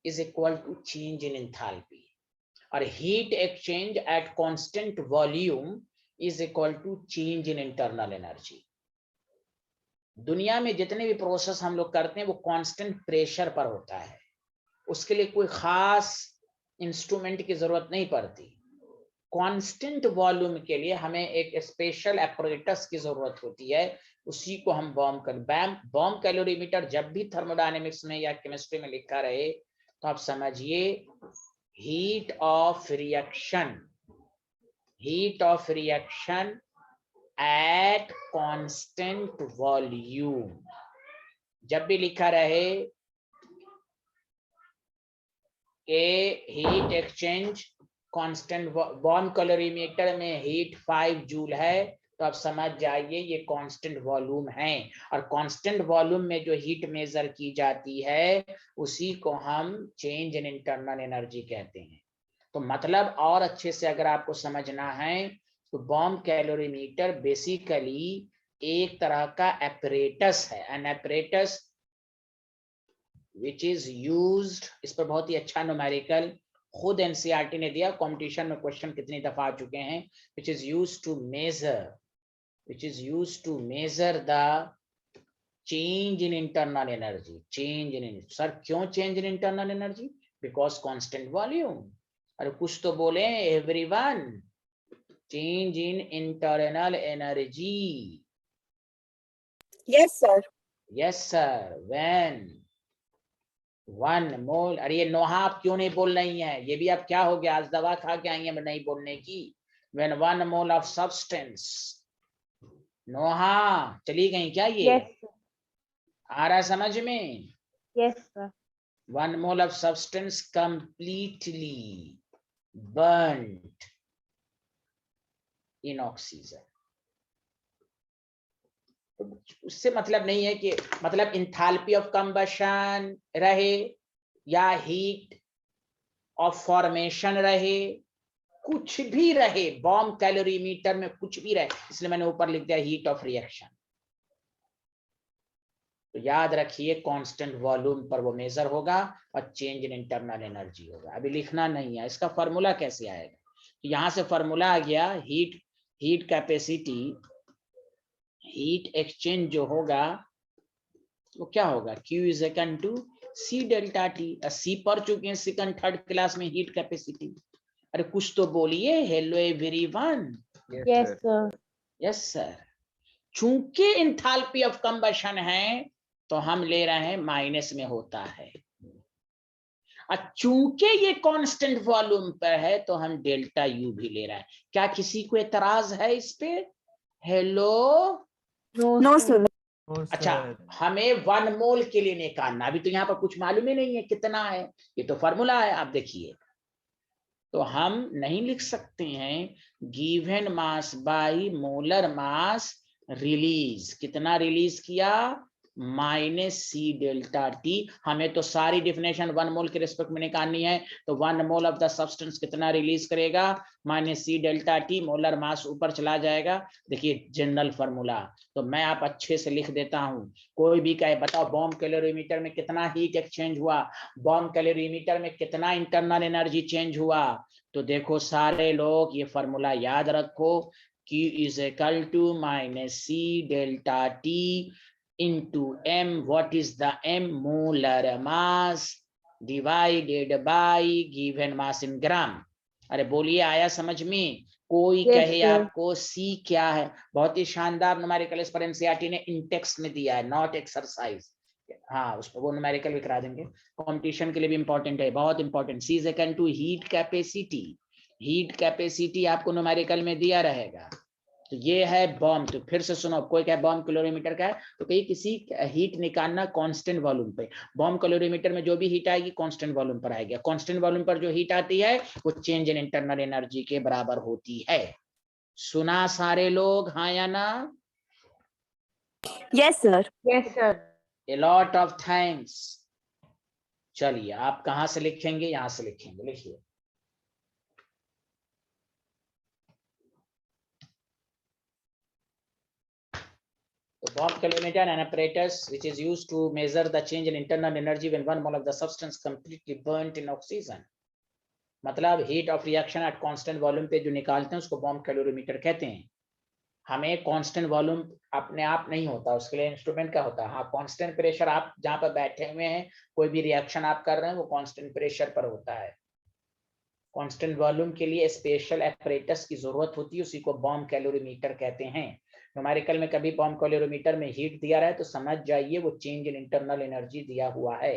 is equal to change in enthalpy, और heat exchange at constant volume is equal to change in internal energy. दुनिया में जितने भी प्रोसेस हम लोग करते हैं वो कांस्टेंट प्रेशर पर होता है, उसके लिए कोई खास इंस्ट्रूमेंट की जरूरत नहीं पड़ती। कांस्टेंट वॉल्यूम के लिए हमें एक स्पेशल एपरेटस की जरूरत होती है, उसी को हम बॉम्ब कैलोरीमीटर जब भी थर्मोडायनेमिक्स में या केमिस्ट्री में लिखा रहे तो आप समझिए heat of reaction at constant volume. जब भी लिखा रहे कि heat exchange constant, bomb calorimeter में हीट 5 जूल है, तो आप समझ जाइए ये कांस्टेंट वॉल्यूम है, और कांस्टेंट वॉल्यूम में जो हीट मेजर की जाती है उसी को हम चेंज इन इंटरनल एनर्जी कहते हैं। तो मतलब और अच्छे से अगर आपको समझना है तो बॉम्ब कैलोरीमीटर बेसिकली एक तरह का एपरेटस है, an apparatus which is used. इस पर बहुत ही अच्छा न्यूमेरिकल खुद एनसीईआरटी ने दिया, कंपटीशन में क्वेश्चन कितनी दफा आ चुके हैं। Which is used to measure the change in internal energy. Sir क्यों change in internal energy? Because constant volume. अरे कुछ तो बोले everyone, change in internal energy. Yes, sir. Yes sir, when 1 mole. अरे ये नोहा आप क्यों नहीं बोल रही हैं? ये भी आप क्या हो गया, आज दवा खा के आई हैं नहीं बोलने की। व्हेन 1 मोल ऑफ सब्सटेंस, नोहा चली गई क्या? ये Yes, sir. आ रहा है समझ में? Yes, sir. 1 mole of substance completely burned in oxygen. उससे मतलब नहीं है कि मतलब इंथैल्पी ऑफ कंबशन रहे या हीट ऑफ फॉर्मेशन रहे, कुछ भी रहे, बॉम्ब कैलोरीमीटर में कुछ भी रहे, इसलिए मैंने ऊपर लिख दिया हीट ऑफ रिएक्शन। तो याद रखिए कांस्टेंट वॉल्यूम पर वो मेजर होगा और चेंज इन इंटरनल एनर्जी होगा। अभी लिखना नहीं है, इसका फॉर्मूला कैसे आएगा? तो यहां से फॉर्मूला आ गया हीट कैपेसिटी, हीट एक्सचेंज जो होगा वो क्या होगा, Q is equal to C delta T। C पढ़ चुके हैं सेकंड थर्ड क्लास में हीट कैपेसिटी। अरे कुछ तो बोलिए, hello everyone. Yes, sir. Yes sir. चूंकि इंथैल्पी ऑफ कंबशन है तो हम ले रहे हैं माइनस में होता है, और चूंकि ये कांस्टेंट वॉल्यूम पर है तो हम डेल्टा U भी ले रहे हैं। क्या किसी को एतराज है इस पे? हेलो? No, sir. अच्छा, हमें 1 मोल के लिए निकालना, अभी तो यहाँ पर कुछ मालूम ही नहीं है कितना है, ये तो फॉर्मूला है। आप देखिए, तो हम नहीं लिख सकते हैं given mass by molar mass release. कितना रिलीज किया? Minus C delta T. हमें तो सारी डिफिनेशन 1 मोल के रिस्पेक्ट में निकालनी है, तो 1 मोल ऑफ द सब्सटेंस कितना रिलीज करेगा, minus C delta T. Molar mass ऊपर चला जाएगा। देखिए जनरल फार्मूला तो मैं आप अच्छे से लिख देता हूं। कोई भी कहे बताओ बॉम्ब कैलोरीमीटर में कितना हीट एक्सचेंज हुआ, बॉम्ब कैलोरीमीटर में कितना इंटरनल एनर्जी चेंज हुआ, तो देखो सारे लोग ये फार्मूला याद रखो, Q is equal to minus C delta T into M. What is the M? Molar mass divided by given mass in gram. अरे बोलिए आया समझ में? कोई Yes, कहे sir. आपको C क्या है? बहुत ही शानदार न्यूमेरिकल इस पर एनसीईआरटी ने इंटेक्स में दिया है, नॉट एक्सरसाइज। हाँ उस पर वो न्यूमेरिकल भी करा देंगे, कंपटीशन के लिए भी इंपॉर्टेंट है, बहुत important. C is equal to heat capacity. Heat capacity आपको न्यूमेरिकल में दिया रहेगा। तो ये है बॉम्ब। तो फिर से सुनो, कोई क्या बॉम्ब कैलोरीमीटर का है तो कहीं किसी हीट निकालना कांस्टेंट वॉल्यूम पे। बॉम्ब कैलोरीमीटर में जो भी हीट आएगी कांस्टेंट वॉल्यूम पर आएगी। कांस्टेंट वॉल्यूम पर जो हीट आती है वो चेंज इन इंटरनल एनर्जी के बराबर होती है। सुना सारे लोग, हाँ या ना? Yes, sir. Yes, sir. A lot of thanks। चलिए आप कहां से लिखेंगे? यहां से लिखेंगे, लिखिए। The bomb calorimeter, an apparatus which is used to measure the change in internal energy when 1 mole of the substance completely burnt in oxygen। मतलब heat of reaction at constant volume पे जो निकालते हैं उसको बॉम्ब कैलोरीमीटर कहते हैं। हमें constant volume अपने आप नहीं होता, उसके लिए इंस्ट्रूमेंट का होता है। हाँ कांस्टेंट प्रेशर, आप जहां पर बैठे हुए हैं कोई भी रिएक्शन आप कर रहे हैं वो कांस्टेंट प्रेशर पर होता है। कांस्टेंट वॉल्यूम के लिए स्पेशल एपरेटस की जरूरत होती है, उसी को बॉम्ब कैलोरीमीटर कहते हैं। न्यूमेरिकल में कभी बॉम्ब कैलोरीमीटर में हीट दिया रहा है तो समझ जाइए वो चेंज इन इंटरनल एनर्जी दिया हुआ है।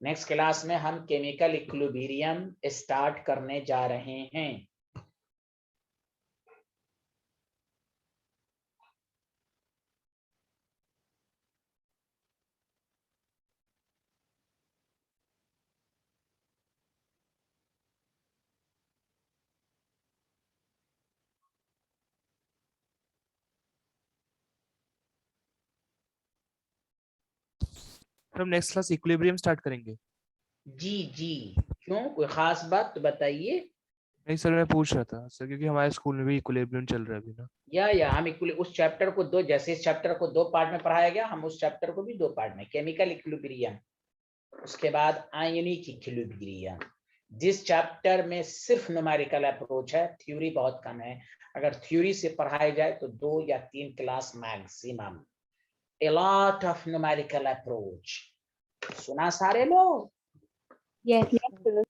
नेक्स्ट क्लास में हम केमिकल इक्विलिब्रियम स्टार्ट करने जा रहे हैं। हम नेक्स्ट क्लास इक्विलिब्रियम स्टार्ट करेंगे। जी जी, क्यों, कोई खास बात तो बताइए। नहीं सर, मैं पूछ रहा था सर, क्योंकि हमारे स्कूल में भी इक्विलिब्रियम चल रहा है अभी ना। या हम उस चैप्टर को दो, जैसे इस चैप्टर को 2 पार्ट में पढ़ाया गया, हम उस चैप्टर को भी 2 पार्ट में, केमिकल इक्विलिब्रियम, उसके बाद आयनिक इक्विलिब्रियम। जिस चैप्टर में सिर्फ न्यूमेरिकल अप्रोच है, थ्योरी बहुत कम है। अगर थ्योरी से पढ़ाई जाए तो 2 या 3 class maximum. A lot of numerical approach। सुना सारे लोग? Yes, sir.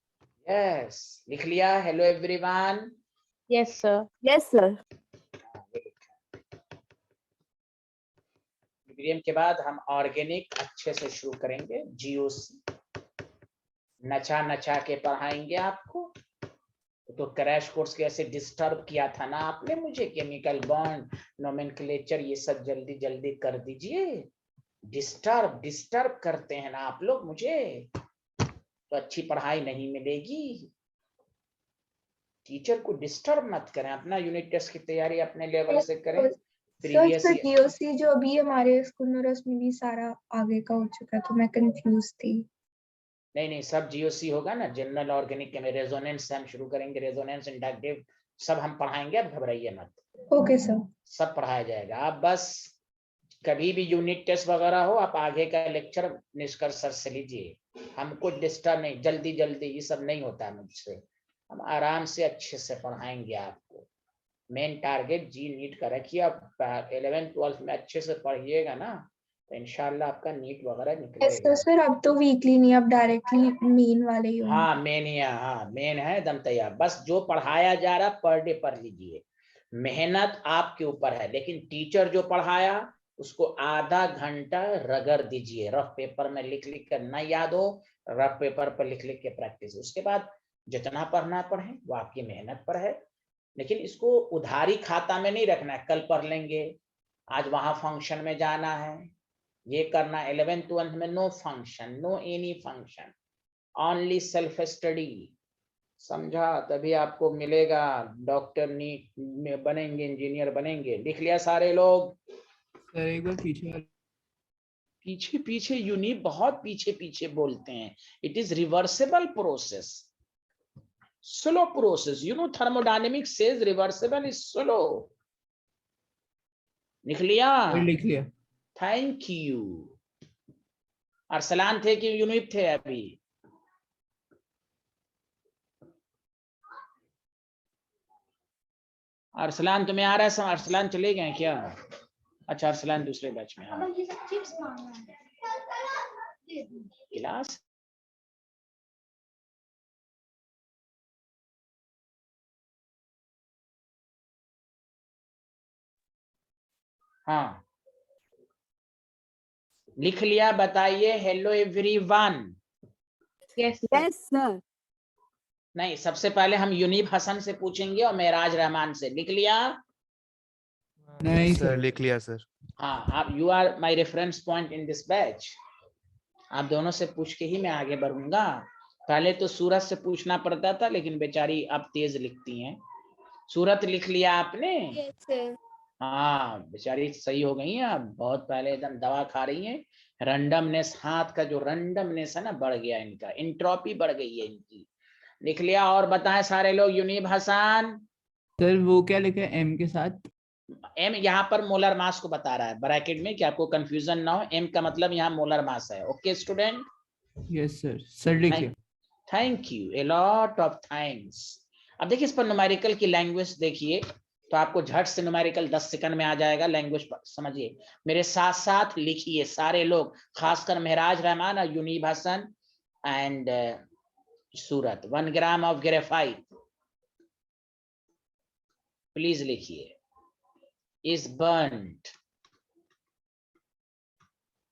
यस, लिख लिया? Hello everyone. Yes, sir. Yes, sir. Equilibrium के बाद हम ऑर्गेनिक अच्छे से शुरू करेंगे। जीओसी नचा नचा के पढ़ाएंगे आपको। तो क्रैश कोर्स कैसे डिस्टर्ब किया था ना आपने मुझे, केमिकल बॉन्ड, नोमेनक्लेचर, ये सब जल्दी जल्दी कर दीजिए। डिस्टर्ब करते हैं ना आप लोग मुझे, तो अच्छी पढ़ाई नहीं मिलेगी। टीचर को डिस्टर्ब मत करें, अपना यूनिट टेस्ट की तैयारी अपने लेवल से करें। प्रीवियस सर जीओसी जो अभी हमारे स्कूल में उसमें भी सारा आगे का हो चुका है, तो मैं कंफ्यूज थी। नहीं सब जीओसी होगा ना, जनरल ऑर्गेनिक में रेजोनेंस से हम शुरू करेंगे, रेजोनेंस, इंडक्टिव सब हम पढ़ाएंगे, अब घबराइए मत। Okay sir. सब पढ़ाया जाएगा। आप बस कभी भी यूनिट टेस्ट वगैरह हो, आप आगे का लेक्चर निष्कर्ष सर से लीजिए। हमको डिस्टर्ब नहीं, जल्दी ये सब नहीं होता मुझसे। हम आराम से अच्छे से पढ़ाएंगे आपको। मेन टारगेट जी नीट का रखिए। आप 11th 12th में अच्छे से पढ़िएगा ना, तो इंशाल्लाह आपका नीट वगैरह निकलेगा। सर अब तो वीकली नहीं, अब डायरेक्टली मेन वाले ही होंगे। हाँ मेन ही, हाँ मेन है एकदम तैयार। बस जो पढ़ाया जा रहा पर डे पढ़ लीजिए। मेहनत आपके ऊपर है, लेकिन टीचर जो पढ़ाया उसको आधा घंटा रगड़ दीजिए। रफ पेपर में लिख कर ना याद हो, रफ पेपर पर लिख के प्रैक्टिस। उसके बाद जितना पढ़ना पढ़े, वो आपकी मेहनत पर है। लेकिन इसको उधारी खाता में नहीं रखना है, कल पढ़ लेंगे, आज वहां फंक्शन में जाना है, ये करना। 11th 12th में no function, no any function, only self study. समझा, तभी आपको मिलेगा। डॉक्टर नीट में बनेंगे, इंजीनियर बनेंगे। लिख लिया सारे लोग? सर एक बार पीछे पीछे पीछे यूनि बहुत पीछे पीछे बोलते हैं। It is reversible process, slow process. You know thermodynamics says reversible is slow. लिख लिया? लिख लिया। Thank you. अरसलान थे कि यूनिट थे अभी? अरसलान तुम्हें आ रहा है? अरसलान चले गए क्या? अच्छा, अरसलान दूसरे बैच में। हाँ, क्लास हाँ, लिख लिया? बताइए। Hello everyone. Yes, sir. Yes, sir. नहीं, सबसे पहले हम यूनिब हसन से पूछेंगे और मेराज रहमान से। लिख लिया? नहीं सर लिख लिया सर। हाँ, आप you are my reference point in this batch. आप दोनों से पूछ के ही मैं आगे बढ़ूंगा। पहले तो सूरत से पूछना पड़ता था, लेकिन बेचारी आप तेज लिखती हैं। सूरत लिख लिया आपने? Yes, sir. हाँ, बेचारी सही हो गई हैं। अब बहुत पहले एकदम दवा खा रही हैं। रैंडमनेस, हाथ का जो रैंडमनेस है ना, बढ़ गया इनका, इंट्रोपी बढ़ गई है इनकी। लिख लिया? और बताएं सारे लोग। यूनिब हसन। सर वो क्या लिखा है एम के साथ? एम यहाँ पर मोलर मास को बता रहा है ब्रैकेट में, कि आपको कंफ्यूजन ना हो। एम का मतलब यहाँ मोलर मास है। Okay student? Yes sir. Sir लिख लिया। Thank you, a lot of thanks. अब देखिए इस पर न्यूमेरिकल की लैंग्वेज देखिए, तो आपको झट से न्यूमेरिकल 10 सेकंड में आ जाएगा। लैंग्वेज समझिए, मेरे साथ साथ लिखिए सारे लोग, खासकर महराज रहमान और Yunib Hasan and Surat. 1 gram of graphite, please लिखिए, is burnt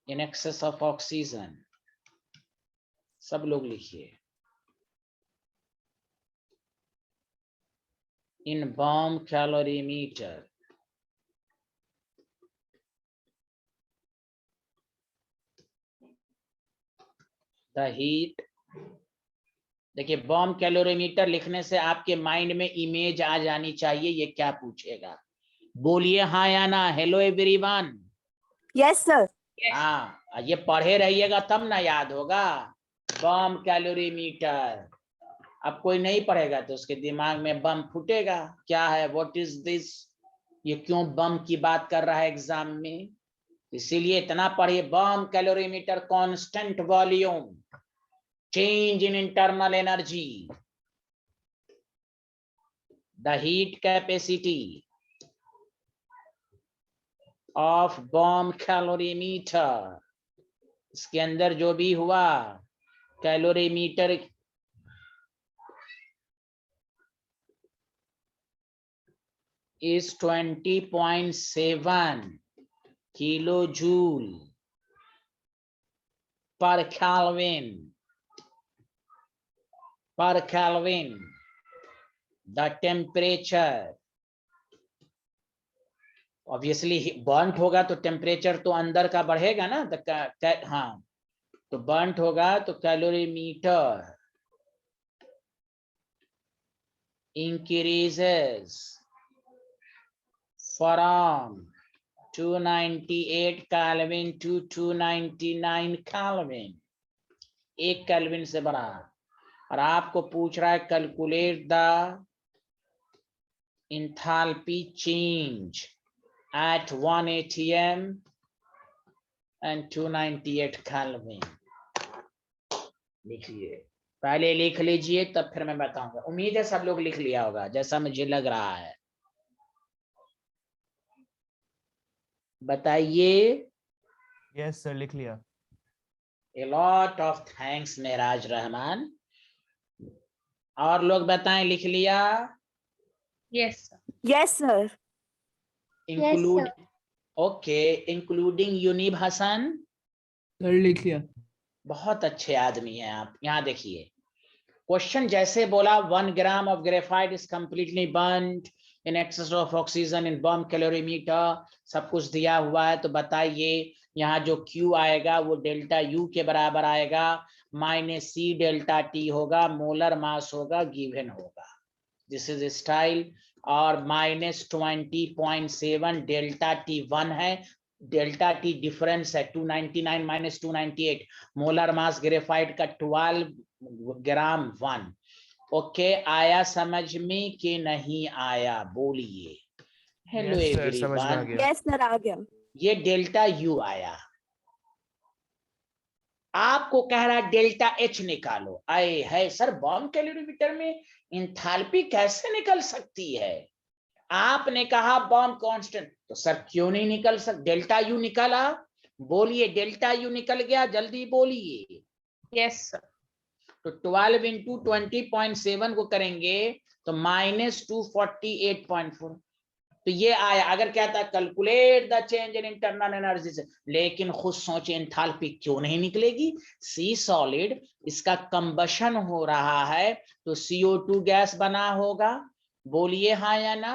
in excess of oxygen। सब लोग लिखिए। in bomb calorimeter, the heat। देखिए, बॉम्ब कैलोरीमीटर लिखने से आपके माइंड में इमेज आ जानी चाहिए। ये क्या पूछेगा? बोलिए हाँ या ना। Hello everyone. Yes, sir. हाँ, ये पढ़े रहिएगा तब ना याद होगा। बम कैलोरीमीटर। अब कोई नहीं पढ़ेगा तो उसके दिमाग में बम फूटेगा। क्या है? What is this? ये क्यों बम की बात कर रहा है एग्जाम में? इसीलिए इतना पढ़िए। Bomb calorimeter, constant volume, change in internal energy, the heat capacity of bomb calorimeter. इसके अंदर जो भी हुआ, calorimeter is 20.7 kilojoule per Kelvin। The temperature, obviously burnt होगा तो टेम्परेचर तो अंदर का बढ़ेगा ना। हाँ, तो burnt होगा तो calorimeter increases from 298 Kelvin to 299 Kelvin। 1 kelvin से बढ़ा। और आपको पूछ रहा है calculate the enthalpy change at 1 atm and 298 Kelvin। लिखिए, पहले लिख लीजिए तब फिर मैं बताऊंगा। उम्मीद है सब लोग लिख लिया होगा, जैसा मुझे लग रहा है। बताइए। यस सर लिख लिया। A lot of thanks महराज रहमान। और लोग बताएं, लिख लिया? Yes, sir. Yes, sir. Include, okay, including Yunib Hasan. Sir लिख लिया। बहुत अच्छे आदमी हैं आप। यहाँ देखिए, क्वेश्चन जैसे बोला 1 gram of graphite is completely burned in excess of oxygen in bomb calorimeter, सब कुछ दिया हुआ है। तो बताइए यहाँ जो Q आएगा वो डेल्टा U के बराबर आएगा, माइनस C डेल्टा T होगा, मोलर मास होगा, गिवन होगा। This is style. और माइनस 20.7 डेल्टा T1 है, डेल्टा T डिफरेंस है 299 माइनस 298, मोलर मास ग्रेफाइट का 12 ग्राम 1। ओके, आया समझ में कि नहीं आया, बोलिए। हेलो Yes, sir, समझ में आ एवरीवन, गया। Yes, sir, आ गया. ये डेल्टा U आया, आपको कह रहा है डेल्टा H निकालो। आए है सर, बॉम्ब कैलोरीमीटर में इंथैल्पी कैसे निकल सकती है? आपने कहा बॉम्ब कांस्टेंट, तो सर क्यों नहीं निकल सकता? डेल्टा U निकला, बोलिए डेल्टा U निकल गया, जल्दी बोलिए। Yes, sir. तो 12 इंटू 20.7 को करेंगे तो माइनस 248.4, तो ये आया। अगर कहता calculate the change in internal energy से, लेकिन खुद सोचे एंथैल्पी क्यों नहीं निकलेगी? सी सॉलिड, इसका कंबशन हो रहा है तो CO2 गैस बना होगा, बोलिए हाँ या ना?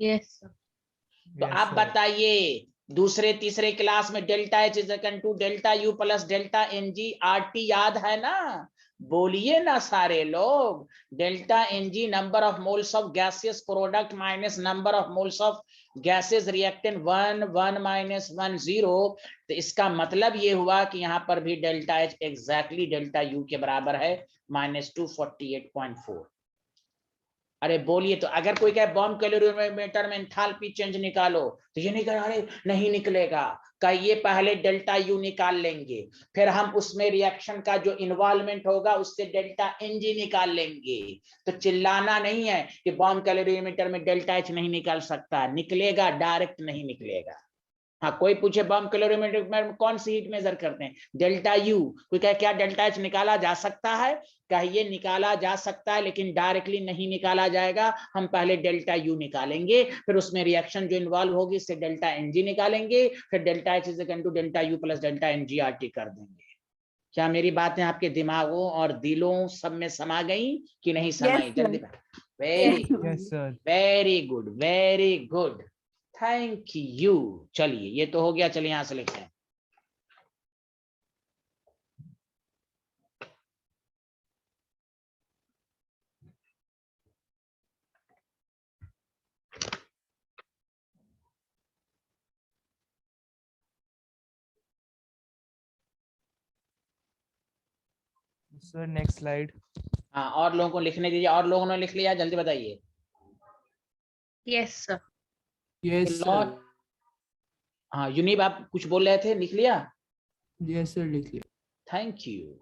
Yes, sir. तो Yes, आप sir. बताइए दूसरे तीसरे क्लास में delta H is equal to delta U plus delta NG RT याद है ना? बोलिए ना सारे लोग। Delta NG number of moles of gaseous product minus number of moles of gases reactant 1 1 माइनस 1 0। तो इसका मतलब ये हुआ कि यहाँ पर भी delta H exactly delta U के बराबर है, माइनस 248.4। अरे बोलिए, तो अगर कोई कहे बॉम्ब कैलोरीमीटर में एंथैल्पी चेंज निकालो, तो ये नहीं कह, अरे नहीं निकलेगा, कहिए पहले डेल्टा U निकाल लेंगे, फिर हम उसमें रिएक्शन का जो इन्वॉल्वमेंट होगा उससे डेल्टा NG निकाल लेंगे। तो चिल्लाना नहीं है कि बॉम्ब कैलोरीमीटर में डेल्टा H नहीं निकाल सकता, निकलेगा, डायरेक्ट नहीं निकलेगा। हाँ, कोई पूछे बॉम्ब कैलोरीमीटर में कौन सी हीट मेजर करते हैं? Delta U। कोई कहे क्या डेल्टा H निकाला जा सकता है? कहिए निकाला जा सकता है, लेकिन डायरेक्टली नहीं निकाला जाएगा। हम पहले डेल्टा U निकालेंगे, फिर उसमें रिएक्शन जो इन्वॉल्व होगी इससे डेल्टा NG निकालेंगे, फिर delta H is equal to delta U plus delta NG RT कर देंगे। क्या मेरी बातें आपके दिमागों और दिलों सब में समा गई कि नहीं समाई? Yes, sir. जल्दी very Yes, ma'am. Yes, sir. Very good, very good, thank you. चलिए ये तो हो गया, चलिए यहां से लिखते हैं। Sir, next slide. हाँ, और लोगों को लिखने दीजिए। और लोगों ने लिख लिया, जल्दी बताइए। Yes, sir. Yes, law, sir. हाँ यूनिब आप कुछ बोल रहे थे, लिख लिया? Yes, sir, लिख लिया. Thank you.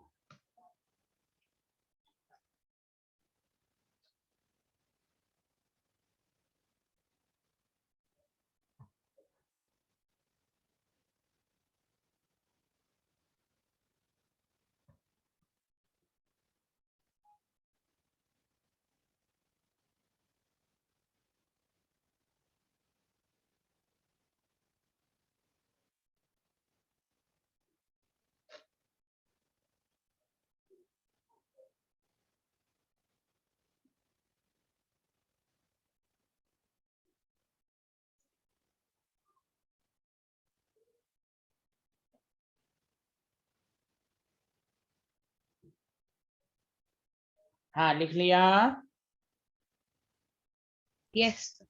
हाँ लिख लिया। Yes, sir.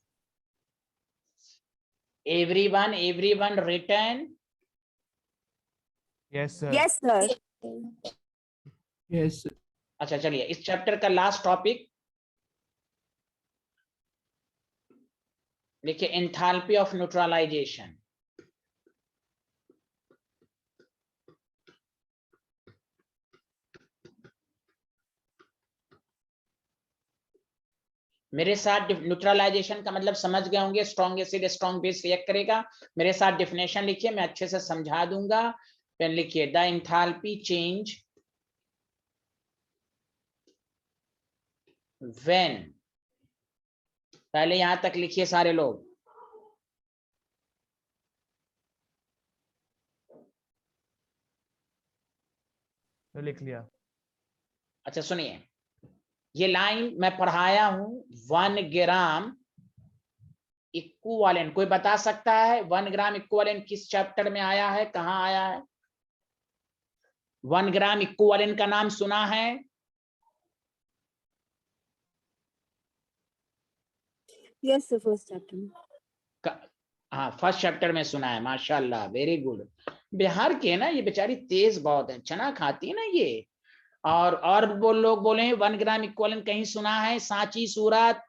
Everyone return. Yes, sir. Yes, sir. Yes, sir. अच्छा चलिए, इस चैप्टर का लास्ट टॉपिक लिखिए, एंथैल्पी ऑफ न्यूट्रलाइजेशन। मेरे साथ न्यूट्रलाइजेशन का मतलब समझ गए होंगे, strong acid strong base react करेगा। मेरे साथ डिफिनेशन लिखिए, मैं अच्छे से समझा दूंगा। फिर लिखिए द एंथैल्पी चेंज व्हेन, पहले यहां तक लिखिए सारे लोग। तो लिख लिया. अच्छा सुनिए, ये लाइन मैं पढ़ाया हूं 1 ग्राम इक्विवेलेंट। कोई बता सकता है 1 ग्राम इक्विवेलेंट किस चैप्टर में आया है, कहां आया है? 1 ग्राम इक्विवेलेंट का नाम सुना है? Yes, sir. First chapter. हाँ, फर्स्ट चैप्टर में सुना है। माशाल्लाह, वेरी गुड। बिहार के ना ये बेचारी तेज बहुत है, चना खाती है ना ये। और वो लोग बोले 1 ग्राम इक्विवेलेंट कहीं सुना है? सांची, सूरत,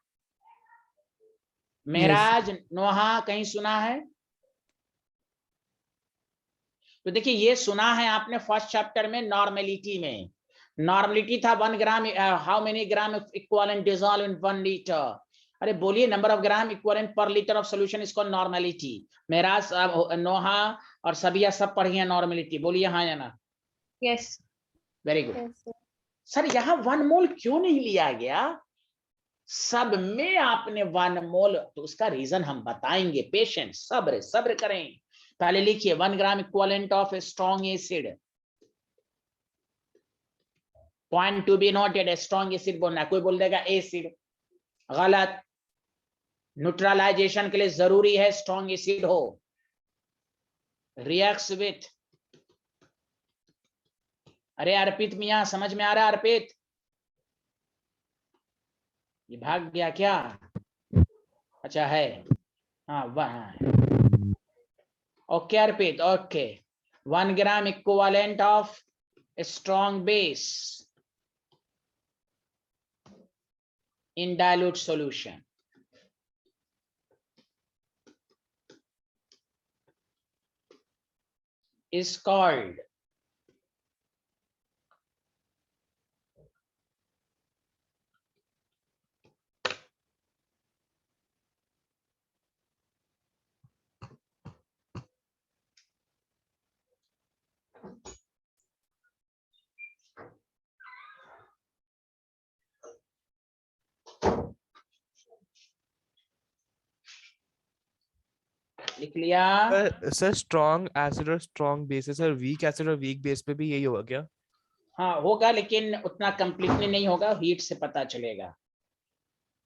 मेहराज, नोहा, कहीं सुना है? तो देखिए, ये सुना है आपने फर्स्ट चैप्टर में नॉर्मेलिटी में। नॉर्मेलिटी था 1 gram, how many gram equivalent dissolve in 1 litre. अरे बोलिए, number of gram equivalent per litre of solution is called normality. Meraj, Noha और सबिया सब पढ़ी है नॉर्मेलिटी, बोलिए हाँ या ना? Yes. Very good. Yes, sir. Sir यहाँ 1 मोल क्यों नहीं लिया गया? सब में आपने 1 मोल, तो उसका रीजन हम बताएंगे। पेशेंस, सब्र सब्र करें। पहले लिखिए 1 gram equivalent of strong acid. Point to be noted, strong acid बोलना है। कोई बोल देगा एसिड, गलत। न्यूट्रलाइजेशन के लिए जरूरी है स्ट्रॉन्ग एसिड हो। रिएक्ट्स विथ, अरे अर्पित मियां, समझ में आ रहा है अर्पित? ये भाग गया क्या? अच्छा है, हाँ वह। Okay Arpit, okay. 1 gram equivalent of strong base in dilute solution is called लिख लिया? सर स्ट्रॉन्ग एसिड और स्ट्रॉन्ग बेस है सर, वीक एसिड और वीक बेस पे भी यही होगा क्या? हाँ होगा, लेकिन उतना कंप्लीटली नहीं होगा, हीट से पता चलेगा।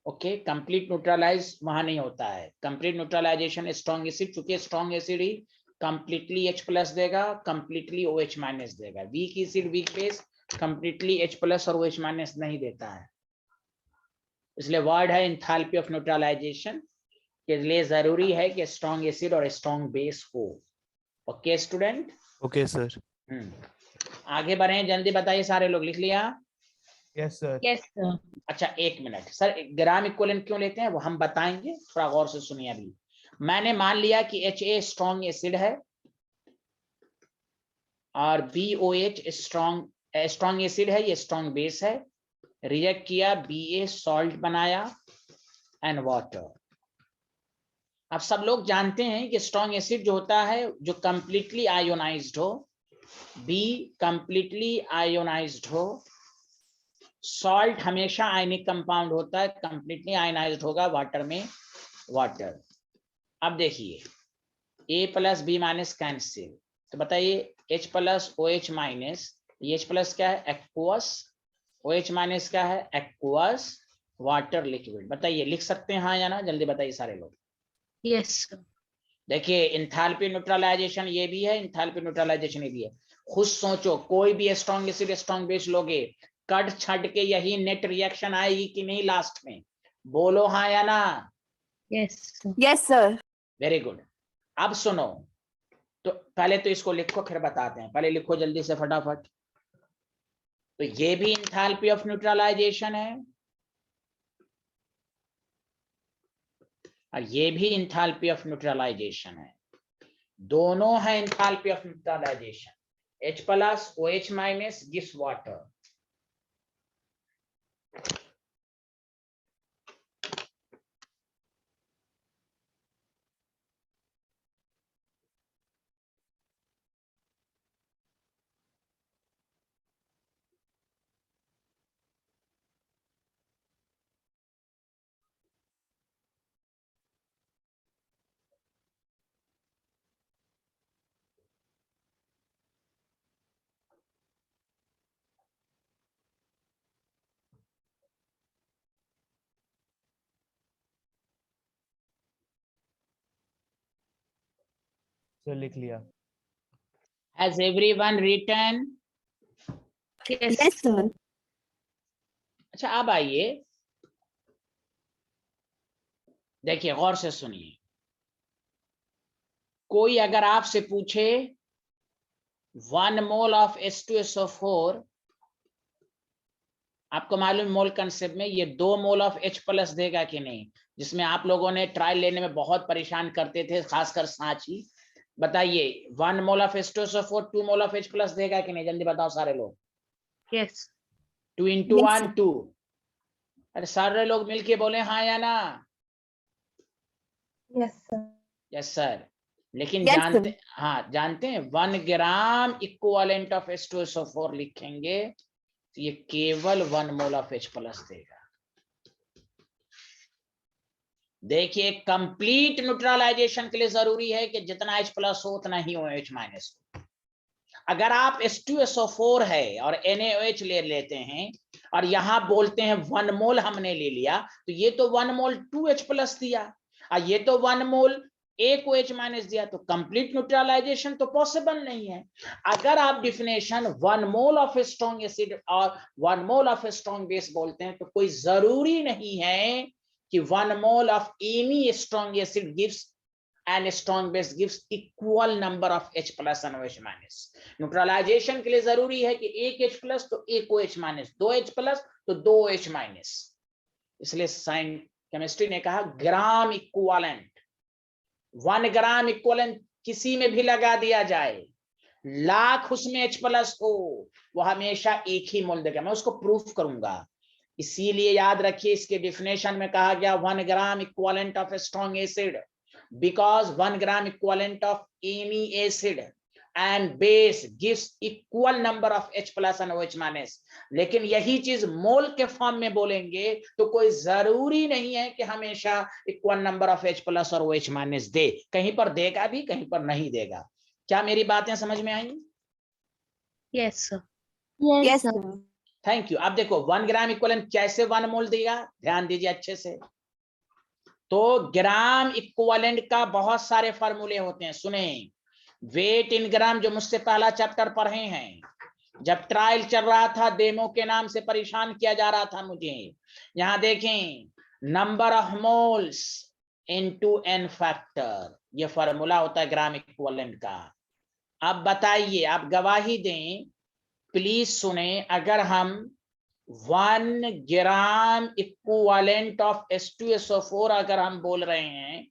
ओके, कंप्लीट न्यूट्रलाइज वहां नहीं होता है। कंप्लीट न्यूट्रलाइजेशन स्ट्रॉन्ग एसिड, चूंकि स्ट्रॉन्ग एसिड ही कंप्लीटली H प्लस देगा, कंप्लीटली OH माइनस देगा। Weak acid, weak base completely H plus और OH माइनस नहीं देता है। इसलिए वर्ड है एंथैल्पी ऑफ न्यूट्रलाइजेशन, के लिए जरूरी है कि स्ट्रॉन्ग एसिड और स्ट्रॉन्ग बेस हो। Okay student? Okay sir. आगे बढ़े, जल्दी बताइए, सारे लोग लिख लिया? Yes sir. Yes, sir. अच्छा एक मिनट सर, ग्राम इक्विवेलेंट क्यों लेते हैं वो हम बताएंगे, थोड़ा गौर से सुनिए। अभी मैंने मान लिया कि HA स्ट्रॉन्ग एसिड है और BOH स्ट्रॉन्ग एसिड है, ये स्ट्रॉन्ग बेस है। रिएक्ट किया, BA सॉल्ट बनाया एंड वाटर। अब सब लोग जानते हैं कि स्ट्रॉन्ग एसिड जो होता है, जो कंप्लीटली आयोनाइज्ड हो, बी कंप्लीटली आयोनाइज्ड हो। सॉल्ट हमेशा आयनिक कंपाउंड होता है, कंप्लीटली आयनाइज्ड होगा वाटर में, वाटर। अब देखिए A plus B minus cancel, तो बताइए H plus OH minus, H plus क्या है? एक्वस। OH माइनस क्या है? Aqueous water liquid. बताइए, लिख सकते हैं हाँ या ना? जल्दी बताइए सारे लोग। Yes, sir. देखिए इंथैल्पी न्यूट्रलाइजेशन ये भी है, इंथैल्पी न्यूट्रलाइजेशन ये भी है। खुद सोचो, कोई भी स्ट्रॉन्ग एसिड स्ट्रॉन्ग बेस लोगे, कट छट के यही नेट रिएक्शन आएगी कि नहीं लास्ट में? बोलो हाँ या ना? Yes, sir. Yes, sir. Very good. अब सुनो, तो पहले तो इसको लिखो फिर बताते हैं। पहले लिखो जल्दी से फटाफट। तो ये भी इंथैल्पी ऑफ न्यूट्रलाइजेशन है और ये भी इंथैल्पी ऑफ न्यूट्रलाइजेशन है। दोनों है enthalpy of neutralization. H plus OH minus gives water. Sir लिख लिया। Has everyone written? Yes. Yes, sir. अच्छा अब आइए, देखिए गौर से सुनिए। कोई अगर आपसे पूछे 1 मोल ऑफ H2SO4, आपको मालूम मोल कंसेप्ट में ये 2 मोल ऑफ H प्लस देगा कि नहीं, जिसमें आप लोगों ने ट्रायल लेने में बहुत परेशान करते थे, खासकर सांची। बताइए 1 mole of H2SO4 2 mole of H plus देगा कि नहीं, जल्दी बताओ सारे लोग। Yes. 2 into Yes, 1 sir. 2। अरे सारे लोग मिलके बोले हाँ या ना। Yes sir. Yes sir. लेकिन Yes, जानते, sir. हाँ जानते हैं 1 ग्राम इक्विवेलेंट ऑफ H2SO4 लिखेंगे तो ये केवल 1 मोल ऑफ H प्लस देगा। देखिए कंप्लीट न्यूट्रलाइजेशन के लिए जरूरी है कि जितना H प्लस हो उतना ही हो H माइनस हो। अगर आप H2SO4 है और NaOH ले लेते हैं और यहां बोलते हैं 1 मोल हमने ले लिया, तो ये तो 1 मोल 2H प्लस दिया और ये तो 1 मोल A को H माइनस दिया, तो कंप्लीट न्यूट्रलाइजेशन तो पॉसिबल नहीं है। अगर आप definition 1 mole of strong acid और 1 मोल ऑफ स्ट्रॉन्ग बेस बोलते हैं, तो कोई जरूरी नहीं है कि 1 mole of any strong acid gives and strong base gives equal number of H plus and OH minus। Neutralization के लिए जरूरी है कि एक H प्लस तो एक OH माइनस, 2 H प्लस तो 2 OH माइनस। इसलिए साइन केमिस्ट्री ने कहा ग्राम इक्विवेलेंट, 1 ग्राम इक्विवेलेंट किसी में भी लगा दिया जाए, लाख उसमें H प्लस हो, वो हमेशा एक ही मोल देगा। मैं उसको प्रूफ करूंगा। इसीलिए याद रखिए इसके डिफिनेशन में कहा गया 1 gram equivalent of strong acid, because 1 gram equivalent of any acid and base gives equal number of H plus and OH minus। लेकिन यही चीज मोल के फॉर्म में बोलेंगे तो कोई जरूरी नहीं है कि हमेशा equal number of H plus और OH minus दे, कहीं पर देगा भी कहीं पर नहीं देगा। क्या मेरी बातें समझ में आई? Yes, sir. Yes, sir. Thank you. अब देखो 1 ग्राम इक्विवेलेंट कैसे 1 मोल देगा, ध्यान दीजिए अच्छे से। तो ग्राम इक्विवेलेंट का बहुत सारे फार्मूले होते हैं, सुने। वेट इन ग्राम जो मुझसे पहला चैप्टर पढ़े हैं, जब ट्रायल चल रहा था डेमो के नाम से परेशान किया जा रहा था मुझे, यहां देखें number of moles into n factor, ये फार्मूला होता है ग्राम इक्विवेलेंट का। अब बताइए, आप गवाही दें, प्लीज सुने। अगर हम 1 ग्राम इक्विवेलेंट ऑफ H2SO4 अगर हम बोल रहे हैं,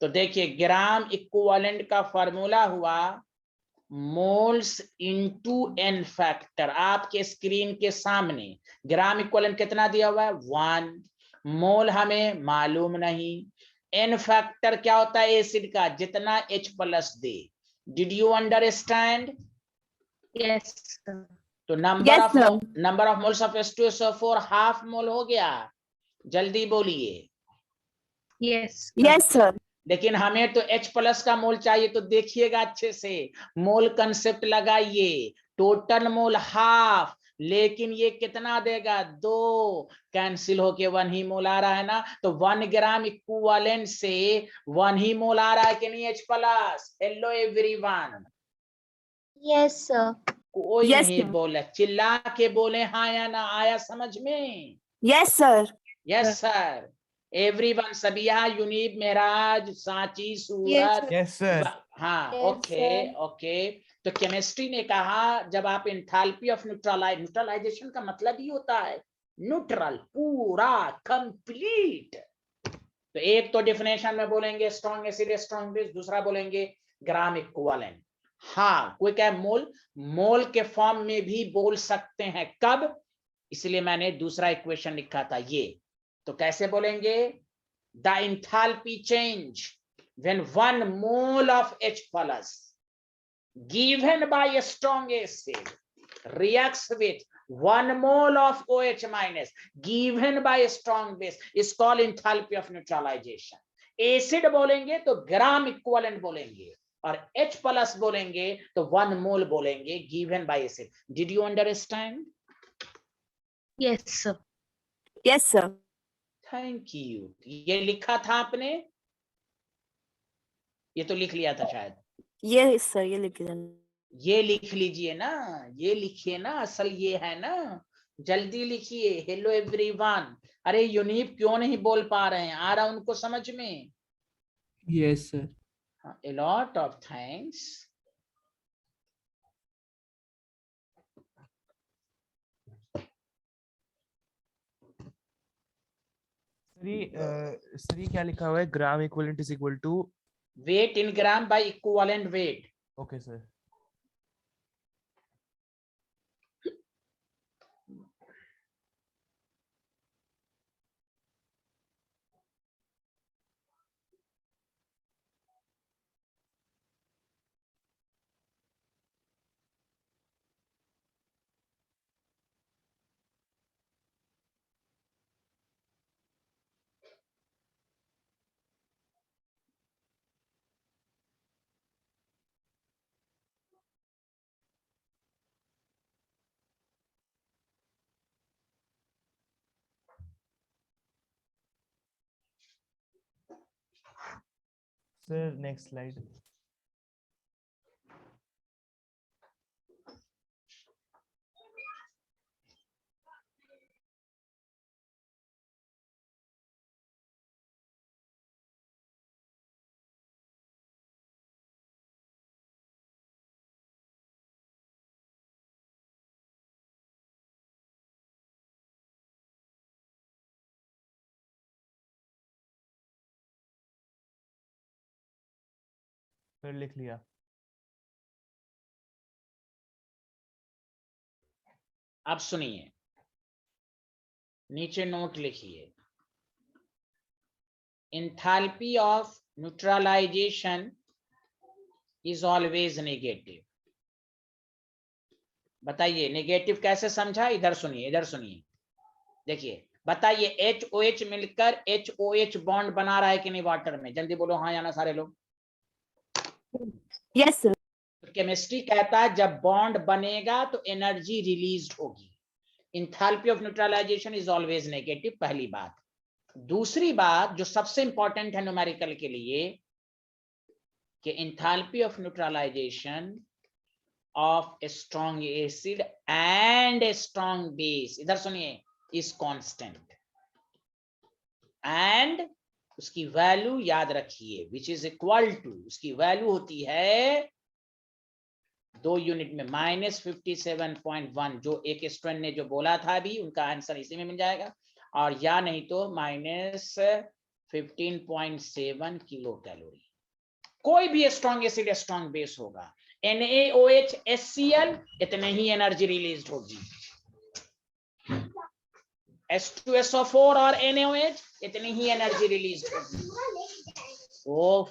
तो देखिए ग्राम इक्विवेलेंट का फार्मूला हुआ मोल्स इनटू एन फैक्टर। आपके स्क्रीन के सामने ग्राम इक्विवेलेंट कितना दिया हुआ है, 1 मोल हमें मालूम नहीं। एन फैक्टर क्या होता है एसिड का, जितना H plus they. Did you understand? Yes, sir. तो number Yes, of sir. Number of moles of H2SO4 half mole हो गया। जल्दी बोलिए। Yes, sir. Yes, sir. लेकिन हमें तो H प्लस का मोल चाहिए, तो देखिएगा अच्छे से, मोल कंसेप्ट लगाइए। टोटल मोल हाफ, लेकिन ये कितना देगा, 2, कैंसिल होके 1 ही मोल आ रहा है ना। तो 1 ग्राम इक्विवेलेंट से 1 ही मोल आ रहा है कि नहीं H plus? Hello everyone. Yes sir. कोई Yes, नहीं sir. बोला, चिल्ला के बोले हाँ या ना। आया समझ में? Yes, sir. Yes sir. Everyone, Sabia, Yunib, Mehraj, Sanchi, Surat. Yes sir. हाँ Yes, ओके sir. ओके। तो केमिस्ट्री ने कहा जब आप एंथैल्पी ऑफ न्यूट्रलाइजेशन का मतलब ही होता है न्यूट्रल, पूरा कंप्लीट। तो एक तो डेफिनेशन में बोलेंगे स्ट्रॉन्ग एसिड स्ट्रॉन्ग बेस, दूसरा बोलेंगे ग्राम इक्विवेलेंट। हाँ कोई क्या मोल, मोल के फॉर्म में भी बोल सकते हैं, कब? इसलिए मैंने दूसरा इक्वेशन लिखा था ये। तो कैसे बोलेंगे, the enthalpy change when 1 mole of H plus given by a strong acid reacts with 1 mole of OH minus given by a strong base is called enthalpy of neutralization। Acid बोलेंगे तो gram equivalent बोलेंगे, और H plus बोलेंगे तो 1 मोल बोलेंगे given by acid. Did you understand? Yes, sir. Yes, sir. Thank you. ये लिखा था आपने? ये तो लिख लिया था शायद। ये सर ये लिख देना। ये लिख लीजिए ना, ये लिखिए ना, असल ये है ना, जल्दी लिखिए। Hello everyone. अरे यूनिप क्यों नहीं बोल पा रहे हैं, आ रहा उनको समझ में? Yes sir. A lot of thanks. Sir ये क्या लिखा हुआ है? Gram equivalent is equal to Weight in gram by equivalent weight. Okay sir. Sir next slide. फिर लिख लिया। अब सुनिए, नीचे नोट लिखिए। Enthalpy of neutralization is always negative. बताइए नेगेटिव कैसे समझा? इधर सुनिए, इधर सुनिए, देखिए बताइए। HOH मिलकर HOH बॉन्ड बना रहा है कि नहीं वाटर में? जल्दी बोलो हाँ या ना सारे लोग। Yes sir. केमिस्ट्री कहता है जब बॉन्ड बनेगा तो एनर्जी रिलीज होगी। Enthalpy of neutralization is always negative, पहली बात। दूसरी बात जो सबसे इंपॉर्टेंट है न्यूमेरिकल के लिए, कि enthalpy of neutralization of a strong acid and a strong base, इधर सुनिए, इज कांस्टेंट। एंड उसकी वैल्यू याद रखिए, विच इज इक्वल टू, उसकी वैल्यू होती है 2 यूनिट में -57.1, जो एक स्टूडेंट ने जो बोला था अभी, उनका आंसर इसी में मिल जाएगा। और या नहीं तो -15.7 किलो कैलोरी। कोई भी स्ट्रॉन्ग एसिड स्ट्रॉन्ग बेस होगा, NaOH HCl इतने ही एनर्जी रिलीज होगी, H2SO4 और NaOH इतनी ही एनर्जी रिलीज होगी। Oh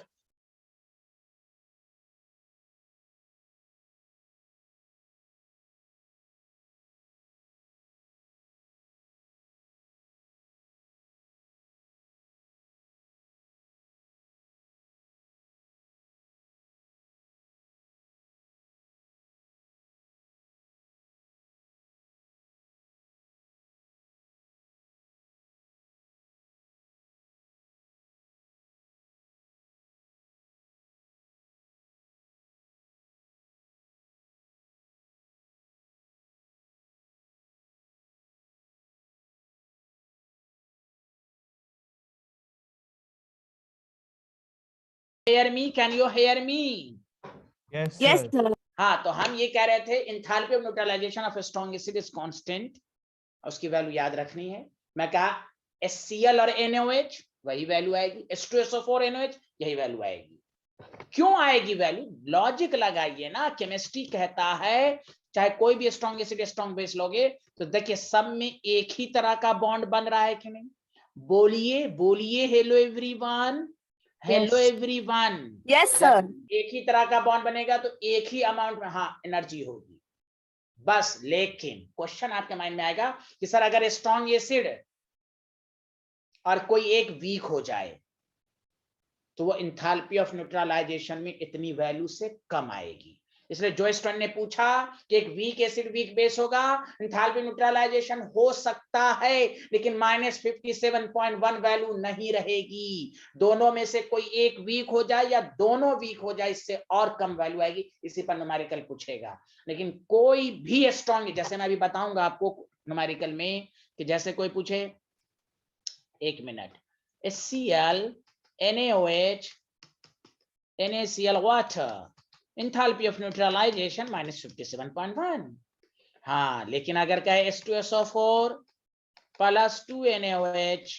hear me, can you hear me? Yes yes sir. Sir. हाँ, तो हम ये कह रहे थे enthalpy of neutralization of strong acid is constant, उसकी वैल्यू याद रखनी है। मैं कहा HCl और NaOH वही वैल्यू आएगी, H2SO4 NaOH यही वैल्यू आएगी। क्यों आएगी वैल्यू? लॉजिक लगाइए ना। केमिस्ट्री कहता है चाहे कोई भी स्ट्रॉन्ग एसिड स्ट्रॉन्ग बेस लोगे तो देखिए सब में एक ही तरह का बॉन्ड बन रहा है कि नहीं? बोलिए बोलिए, hello everyone, hello everyone. Yes sir. एक ही तरह का बॉन्ड बनेगा तो एक ही अमाउंट में हाँ एनर्जी होगी बस। लेकिन क्वेश्चन आपके माइंड में आएगा कि सर अगर स्ट्रॉन्ग एसिड और कोई एक वीक हो जाए तो वो इंथैल्पी ऑफ न्यूट्रलाइजेशन में इतनी वैल्यू से कम आएगी। इसलिए जो स्टूडेंट ने पूछा कि एक वीक एसिड वीक बेस होगा, एंथैल्पी न्यूट्रलाइजेशन हो सकता है, लेकिन -57.1 वैल्यू नहीं रहेगी। दोनों में से कोई एक वीक हो जाए या दोनों वीक हो जाए, इससे और कम वैल्यू आएगी। इसी पर न्यूमेरिकल पूछेगा। लेकिन कोई भी स्ट्रॉन्ग, जैसे मैं अभी बताऊंगा आपको न्यूमेरिकल में, कि जैसे कोई पूछे, एक minute, HCl, NaOH, NaCl water, enthalpy of neutralization -57.1। हाँ, लेकिन अगर कहे H2SO4 + 2 NaOH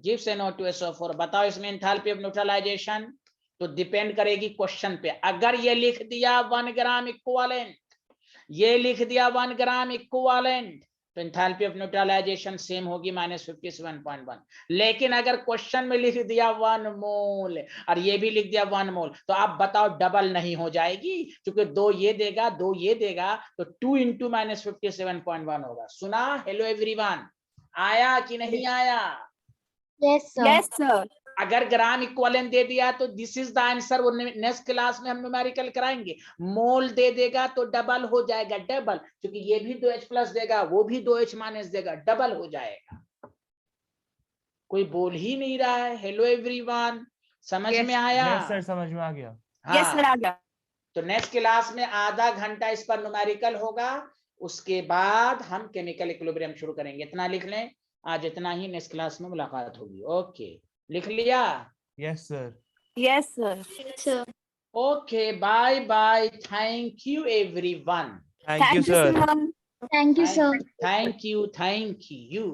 gives NO2SO4, बताओ इसमें एंथैल्पी ऑफ न्यूट्रलाइजेशन, तो डिपेंड करेगी क्वेश्चन पे। अगर ये लिख दिया 1 ग्राम इक्विवेलेंट, ये लिख दिया 1 ग्राम इक्विवेलेंट, तो एंथैल्पी ऑफ न्यूट्रलाइजेशन सेम होगी -57.1। लेकिन अगर क्वेश्चन में लिख दिया 1 मोल और ये भी लिख दिया 1 मोल, तो आप बताओ डबल नहीं हो जाएगी? क्योंकि 2 ये देगा 2 ये देगा, तो 2 × -57.1 होगा। सुना? हेलो एवरीवन, आया कि नहीं आया? Yes sir. Yes sir. अगर ग्राम इक्विवेलेंट दे दिया तो दिस इज द आंसर। वो नेक्स्ट क्लास में हम न्यूमेरिकल कराएंगे। मोल दे देगा तो डबल हो जाएगा, डबल, क्योंकि ये भी 2H+ देगा, वो भी 2H- देगा, डबल हो जाएगा। कोई बोल ही नहीं रहा है। हेलो एवरीवन, समझ Yes. में आया? यस सर, समझ में आ गया। यस सर, हाँ, आ गया। तो नेक्स्ट क्लास में आधा घंटा इस पर न्यूमेरिकल होगा। उसके बाद हम केमिकल इक्विलिब्रियम शुरू करेंगे। इतना लिख लें, आज इतना ही, नेक्स्ट क्लास में मुलाकात होगी। ओके, लिख लिया? Yes sir. Yes sir. Sir okay, bye bye, thank you everyone. Thank you thank you sir. Sir. Thank you sir. Thank you, thank you.